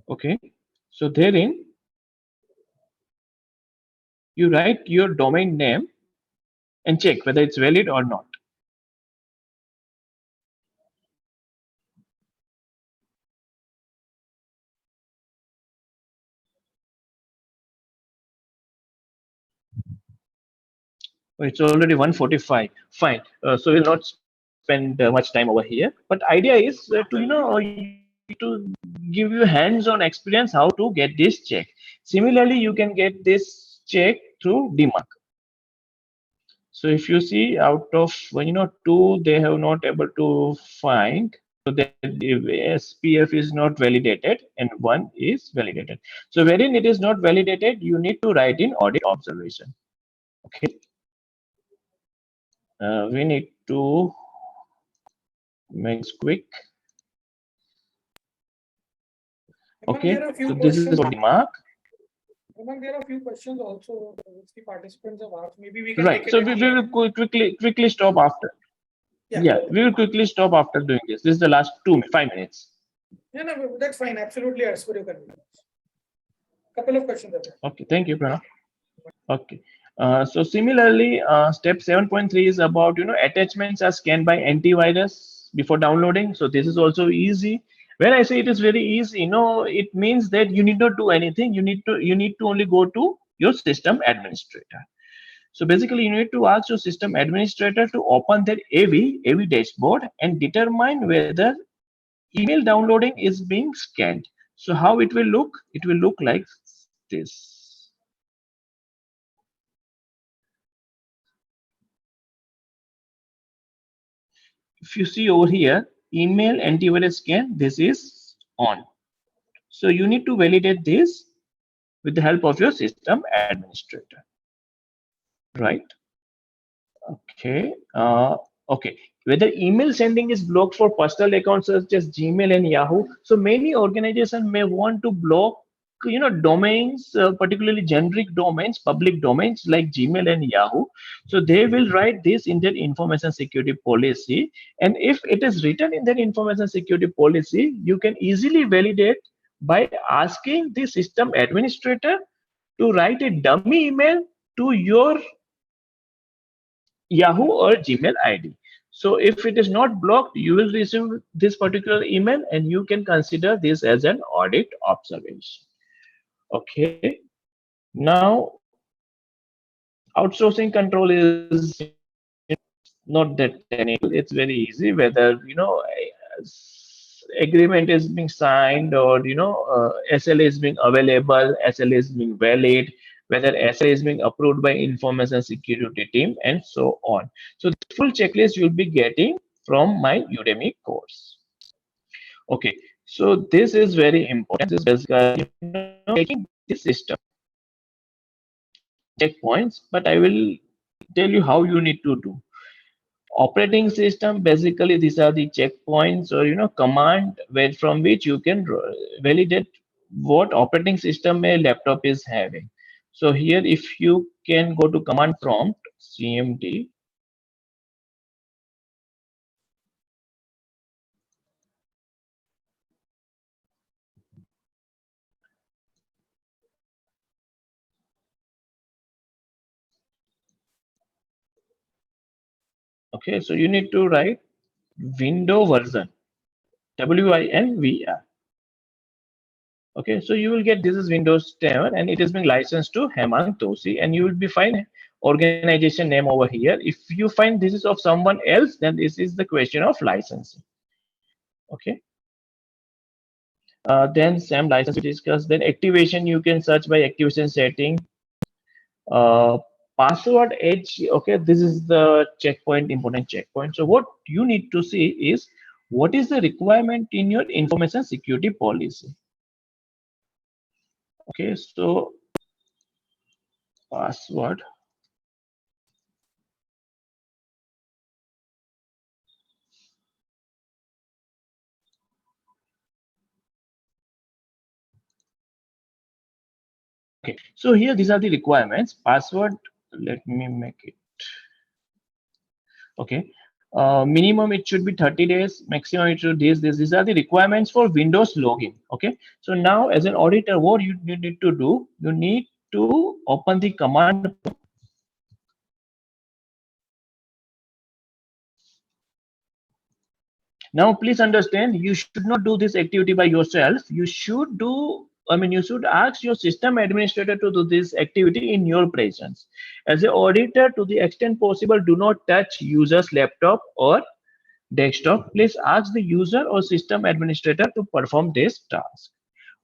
Okay, so therein you write your domain name and check whether it's valid or not. Oh, it's already 1:45. Fine. So we'll not spend much time over here. But idea is to give you hands-on experience how to get this check. Similarly, you can get this check through DMARC. So if you see out of two, they have not able to find. So that SPF is not validated and one is validated. So wherein it is not validated, you need to write in audit observation. Okay. We need to make this quick. Okay, so this is for the mark. There are a few questions also which the participants have asked. Maybe we can Right. So we will quickly stop after. Yeah, we will quickly stop after doing this. This is the last 5 minutes. Yeah, no, that's fine. Absolutely, as per your convenience. Couple of questions are there. Okay, thank you, Pranav. Okay. So similarly, step 7.3 is about attachments are scanned by antivirus before downloading. So this is also easy. When I say it is very easy, it means that you need not do anything. You need to only go to your system administrator. So basically, you need to ask your system administrator to open their AV dashboard and determine whether email downloading is being scanned. So how it will look? It will look like this. If you see over here, email antivirus scan, this is on. So you need to validate this with the help of your system administrator, right? Okay. Okay. Whether email sending is blocked for personal accounts such as Gmail and Yahoo. So many organizations may want to block, domains, particularly generic domains, public domains like Gmail and Yahoo. So they will write this in their information security policy. And if it is written in their information security policy, you can easily validate by asking the system administrator to write a dummy email to your Yahoo or Gmail ID. So if it is not blocked, you will receive this particular email and you can consider this as an audit observation. Okay. Now, outsourcing control is not that technical. It's very easy whether, agreement is being signed or, SLA is being available, SLA is being valid, whether SLA is being approved by information security team and so on. So the full checklist you'll be getting from my Udemy course. Okay, so this is very important. This is basically taking this system checkpoints, but I will tell you how you need to do. Operating system, basically these are the checkpoints or command where from which you can validate what operating system a laptop is having. So here, if you can go to command prompt cmd. Okay, so you need to write window version, WINVR. Okay, so you will get this is Windows 10 and it is being licensed to Hemang Doshi, and you will be find organization name over here. If you find this is of someone else, then this is the question of licensing. Okay. Then same license we discussed. Then activation, you can search by activation setting. Uh, Password edge. Okay, this is the checkpoint, important checkpoint. So what you need to see is what is the requirement in your information security policy. Okay, so password. Okay, so here these are the requirements. Password, let me make it. Okay, minimum it should be 30 days, maximum it should this. These are the requirements for Windows login. Okay, so now as an auditor, what you need to do, you need to open the command. Now, please understand, you should not do this activity by yourself. You should do, you should ask your system administrator to do this activity in your presence. As an auditor, to the extent possible, do not touch user's laptop or desktop. Please ask the user or system administrator to perform this task.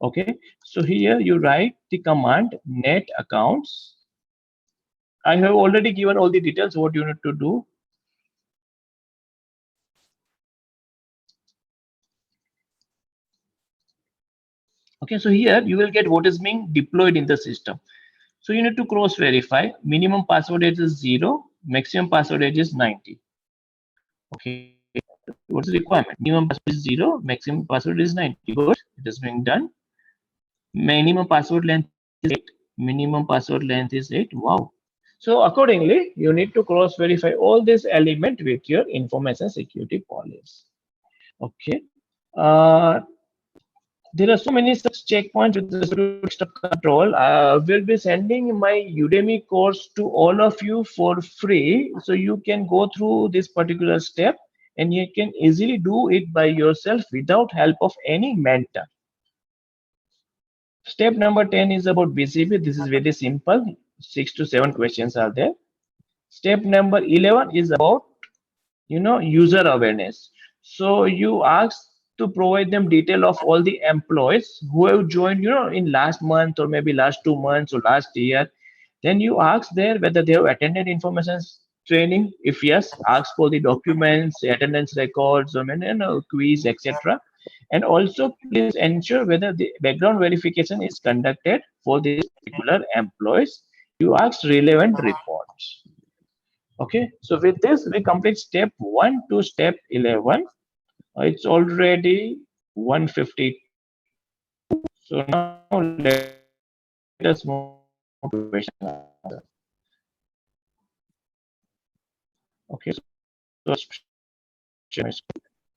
Okay, so here you write the command net accounts. I have already given all the details what you need to do. Okay, so here you will get what is being deployed in the system. So you need to cross verify. Minimum password age is 0, maximum password age is 90. Okay, what's the requirement? Minimum password is 0, maximum password is 90. Good, it is being done. Minimum password length is 8. Minimum password length is 8. Wow. So accordingly, you need to cross verify all this element with your information security policy. Okay. There are so many such checkpoints with respect to desktop control. I will be sending my Udemy course to all of you for free, so you can go through this particular step and you can easily do it by yourself without help of any mentor. Step number 10 is about BCP. This is very simple. 6 to 7 questions are there. Step number 11 is about user awareness. So you ask to provide them detail of all the employees who have joined in last month or maybe last 2 months or last year. Then you ask there whether they have attended information training. If yes, ask for the documents, attendance records, or quiz, etc. And also please ensure whether the background verification is conducted for these particular employees. You ask relevant reports. Okay, so with this, we complete step 1 to step 11. It's already 1:52. So now let us move to question answer. Okay, so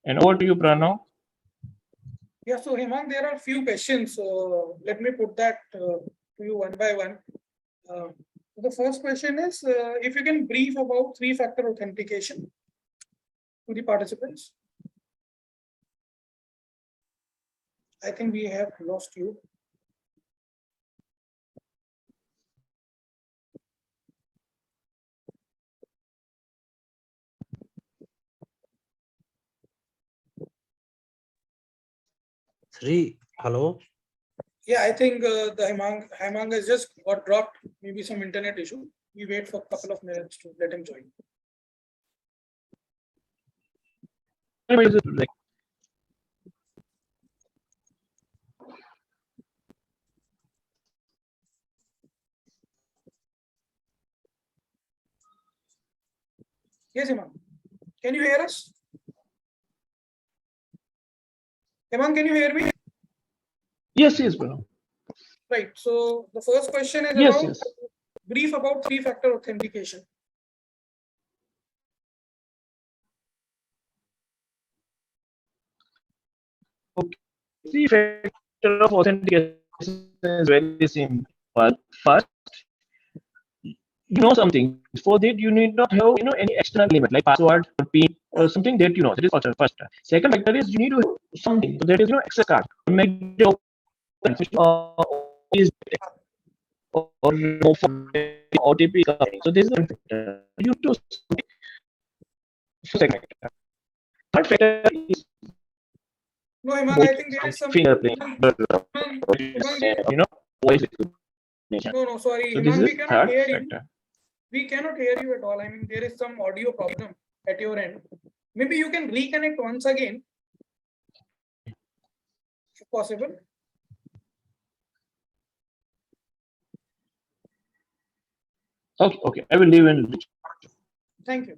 and over to you, Pranav. Yeah, so Hemang, there are few questions. Let me put that to you one by one. The first question is if you can brief about three-factor authentication to the participants. I think we have lost you. Hello. Yeah, I think the Hemang has just got dropped. Maybe some internet issue. We wait for a couple of minutes to let him join. Yes, Hemang. Can you hear us? Hemang, can you hear me? Yes, Pranav. Right. So the first question is Yes, about yes. brief about three-factor authentication. Three factor of authentication is very simple. First, you know something. For that, you need not have any external element like password or PIN or something that you know. That is first. Second factor is you need to have something. So that is access card or maybe is or no OTP is coming. So this is one factor. You need to second factor. Third factor is No, Hemang, I body think there is some fingerprint, Hemang, voice recognition. no, sorry, So this Hemang, is we cannot third hear you. factor. We cannot hear you at all. I mean, there is some audio problem at your end. Maybe you can reconnect once again, if possible. Okay. I will leave in. Thank you.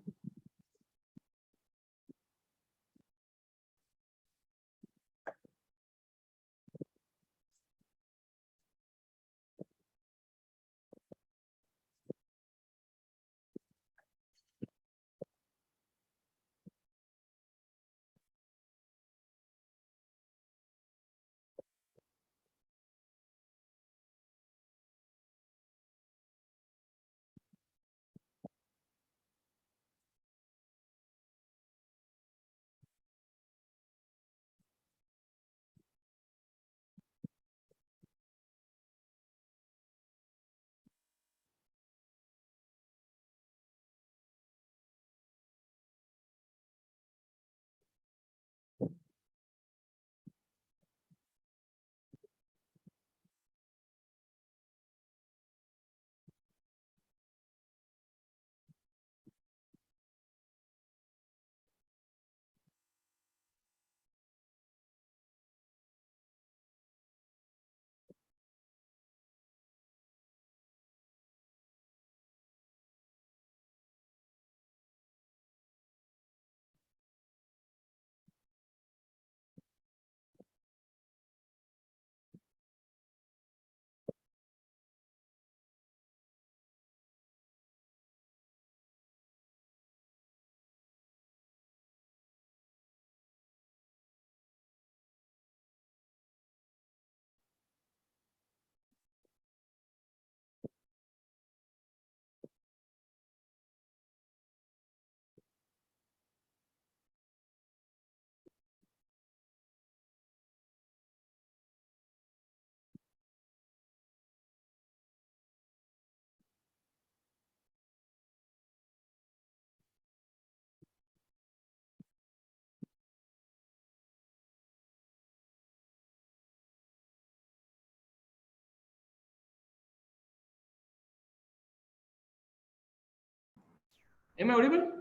Am I audible?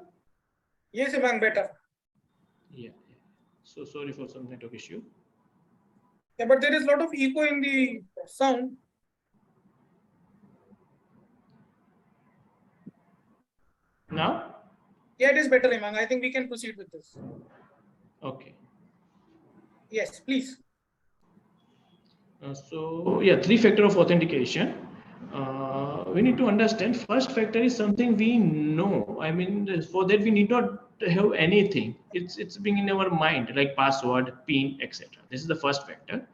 Yes, Hemang, better. Yeah. So sorry for some network issue. Yeah, but there is a lot of echo in the sound. Now? Yeah, it is better, Hemang. I think we can proceed with this. Okay. Yes, please. So yeah, three factor of authentication. We need to understand first factor is something we know. I mean, for that we need not have anything. It's being in our mind like password, PIN, etc. This is the first factor.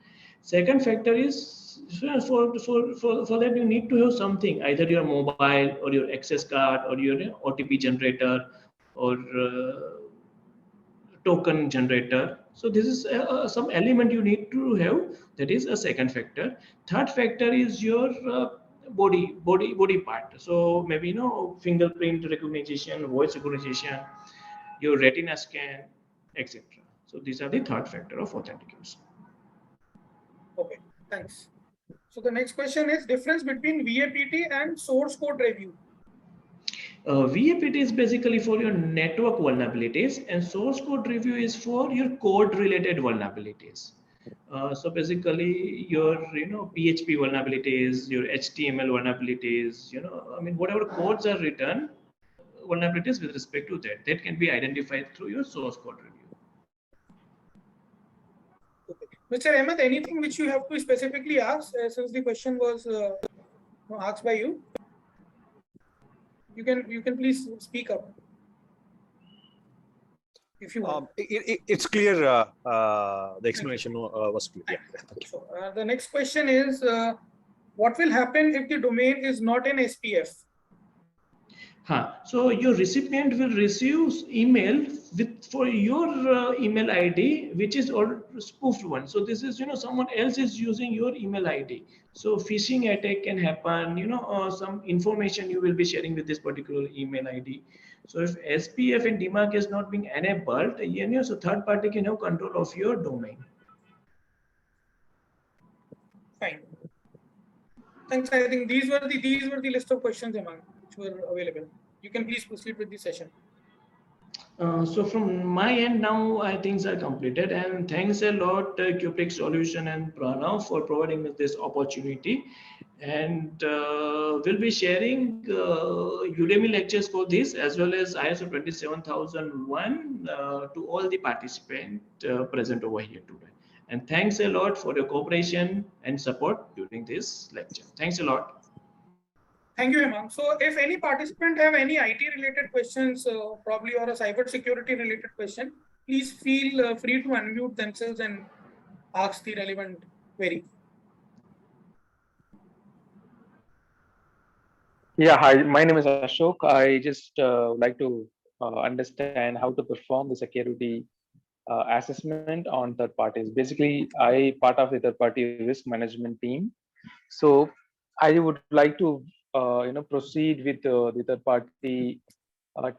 Second factor is for that you need to have something, either your mobile or your access card or your OTP generator or token generator. So this is some element you need to have. That is a second factor. Third factor is your body part. So maybe fingerprint recognition, voice recognition, your retina scan, etc. So these are the third factor of authentication. Okay, thanks. So the next question is difference between VAPT and source code review. VAPT is basically for your network vulnerabilities, and source code review is for your code related vulnerabilities. So basically your PHP vulnerabilities, your HTML vulnerabilities, I mean whatever codes are written, vulnerabilities with respect to that can be identified through your source code review. Okay. Mr. Ahmed, anything which you have to specifically ask since the question was asked by you? You can please speak up if you want. It's clear. The explanation was clear. Yeah. Thank you. So, the next question is, what will happen if the domain is not an SPF? So your recipient will receive email for your email ID, which is or spoofed one. So this is, someone else is using your email ID. So phishing attack can happen, some information you will be sharing with this particular email ID. So if SPF and DMARC is not being enabled, so third party can have control of your domain. Fine. Thanks. I think these were the list of questions, Hemang, which were available. You can please proceed with the session. So from my end now, things are completed, and thanks a lot Cubetix Solution and Pranav for providing us this opportunity. And we'll be sharing Udemy lectures for this as well as ISO 27001 to all the participants present over here today. And thanks a lot for your cooperation and support during this lecture. Thanks a lot. Thank you, Hemang. So if any participant have any IT related questions, probably or a cyber security related question, please feel free to unmute themselves and ask the relevant query. Yeah, hi, my name is Ashok. I just like to understand how to perform the security assessment on third parties. Basically, I part of the third party risk management team. So I would like to proceed with the third party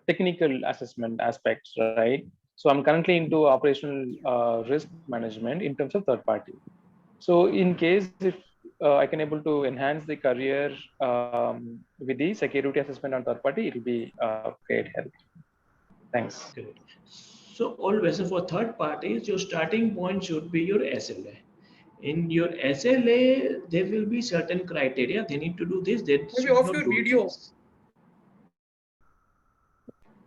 technical assessment aspects, right? So I'm currently into operational risk management in terms of third party. So in case if I can able to enhance the career with the security assessment on third party, it will be great help. Thanks. Great. So always for third parties, your starting point should be your SLA. In your SLA, there will be certain criteria. They need to do this. They maybe off your video.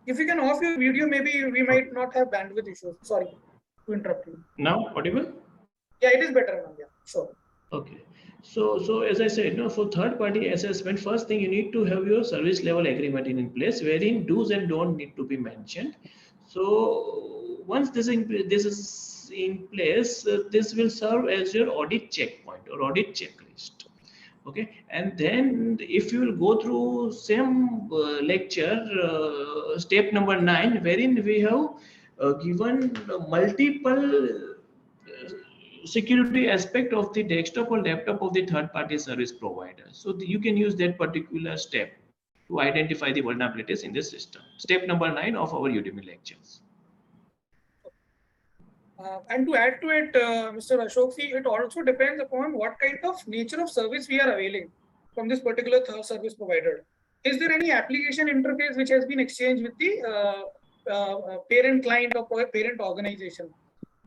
If you can off your video, maybe we might not have bandwidth issues. Sorry to interrupt you. Now audible? Yeah, it is better now. Yeah, sure. Okay. So as I said, for third party assessment, first thing you need to have your service level agreement in place, wherein do's and don't need to be mentioned. So once this is in place, this will serve as your audit checkpoint or audit checklist. Okay, and then if you will go through same lecture, step number 9, wherein we have given multiple security aspect of the desktop or laptop of the third party service provider. So you can use that particular step to identify the vulnerabilities in this system. Step number 9 of our Udemy lectures. And to add to it, Mr. Ashok, it also depends upon what kind of nature of service we are availing from this particular service provider. Is there any application interface which has been exchanged with the parent client or parent organization?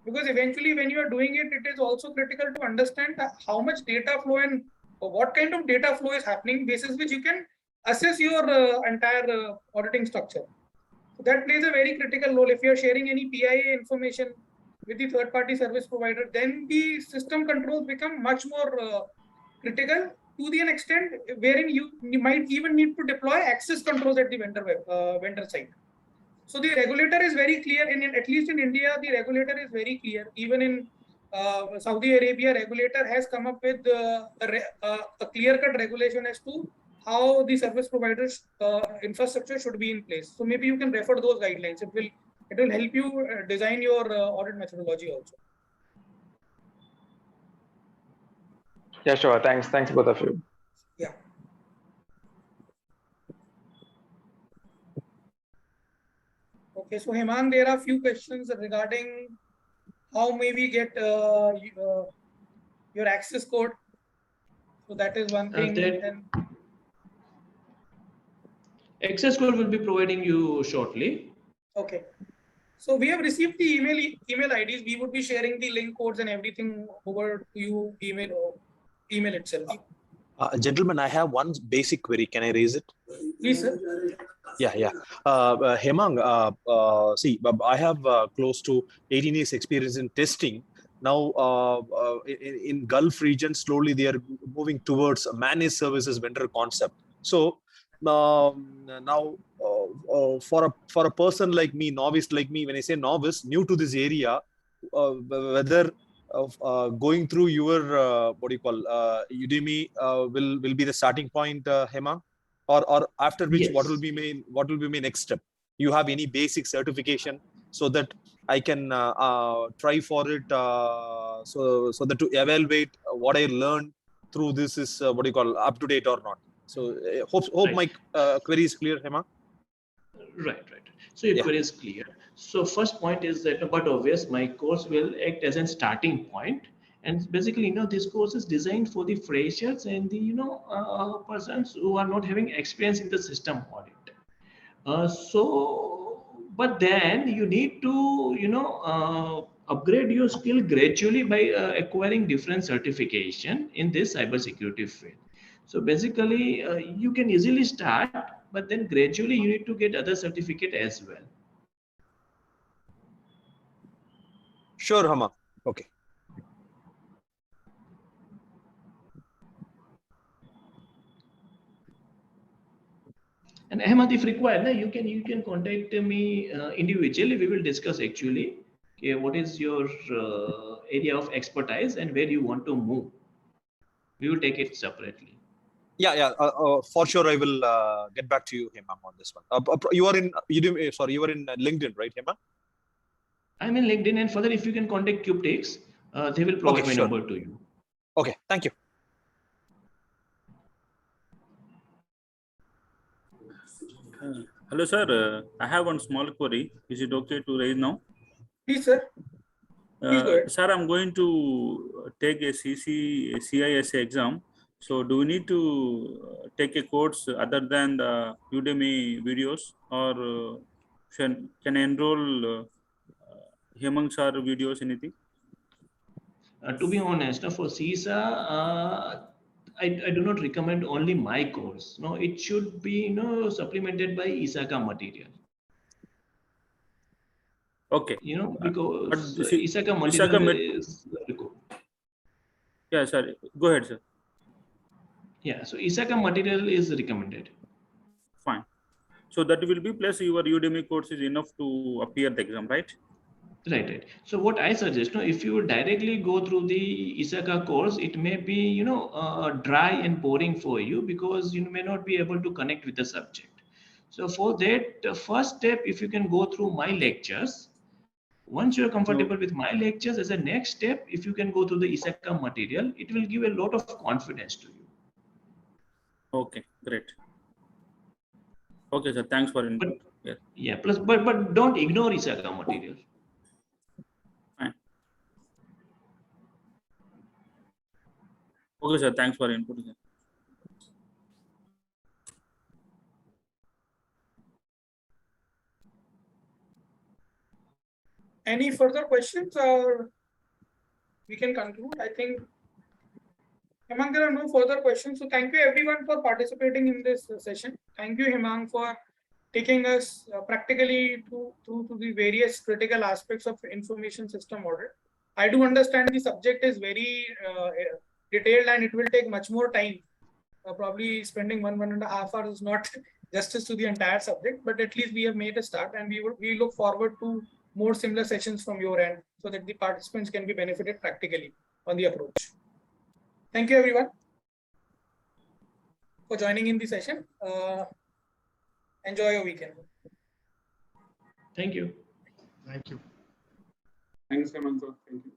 Because eventually when you are doing it, it is also critical to understand how much data flow and what kind of data flow is happening, basis which you can assess your entire auditing structure. So that plays a very critical role. If you are sharing any PIA information with the third party service provider, then the system controls become much more critical to the extent wherein you might even need to deploy access controls at the vendor side. So the regulator is very clear, at least in India, the regulator is very clear. Even in Saudi Arabia, regulator has come up with a clear-cut regulation as to how the service providers infrastructure should be in place. So maybe you can refer to those guidelines. It will help you design your audit methodology also. Yeah, sure. Thanks both of you. Yeah. Okay, so Hemang, there are a few questions regarding how may we get your access code. So that is one thing. Access code will be providing you shortly. Okay. So we have received the email IDs. We would be sharing the link codes and everything over to you email itself. Gentlemen, I have one basic query. Can I raise it? Please, sir. Yeah. Hemang, see, I have close to 18 years experience in testing. Now, in Gulf region, slowly they are moving towards a managed services vendor concept. So now, for a person like me, novice like me, when I say novice, new to this area, whether going through your what do you call Udemy will be the starting point, Hemang, or after which what will Yes. be my next step? You have any basic certification so that I can try for it, so that to evaluate what I learned through this is what do you call up to date or not. So hope Right. my query is clear, Hema. Right. So your Yeah, query is clear. So first point is that, but obvious, my course will act as a starting point, and basically, this course is designed for the freshers and the persons who are not having experience in the system audit. But then you need to, upgrade your skill gradually by acquiring different certification in this cybersecurity field. So basically, you can easily start, but then gradually you need to get other certificate as well. sure, Hema. Okay. And Ahmad, if required, you can contact me individually. We will discuss actually. Okay, what is your area of expertise and where you want to move? We will take it separately. Yeah. For sure, I will get back to you, Hema, on this one. You are in you are in LinkedIn, right, Hema? I'm in LinkedIn, and further, if you can contact Cubetix, they will Okay, provide my sure. number to you. Okay, thank you. Hello, sir. I have one small query. Is it okay to raise now? Please, sir. Please go ahead. Sir, I'm going to take a CISA exam. So, do we need to take a course other than the Udemy videos, or can I enroll Hemang sir videos, anything? To be honest, for CISA, I do not recommend only my course. No, it should be supplemented by ISACA material. Okay. But Because see, ISACA Isaka material met. is Yeah, sorry. Go ahead, sir. yeah. So ISACA material is recommended. Fine. So that will be plus your Udemy course is enough to appear the exam, right? Right. So what I suggest, if you directly go through the ISACA course, it may be, dry and boring for you because you may not be able to connect with the subject. So for that, first step, if you can go through my lectures, once you're comfortable with my lectures, as a next step, if you can go through the ISACA material, it will give a lot of confidence to you. Okay, great. Okay, sir. Thanks for input. But yeah, but don't ignore ISACA material. Fine. Okay, sir. Thanks for input. Sir. Any further questions, or we can conclude? I think, Hemang, there are no further questions. So thank you everyone for participating in this session. Thank you, Hemang, for taking us practically to the various critical aspects of information system audit. I do understand the subject is very detailed and it will take much more time. Probably spending 1.5 hours is not justice to the entire subject, but at least we have made a start, and we look forward to more similar sessions from your end so that the participants can be benefited practically on the approach. Thank you everyone for joining in the session. Enjoy your weekend. Thank you. Thank you. Thanks, Hemant. Thank you.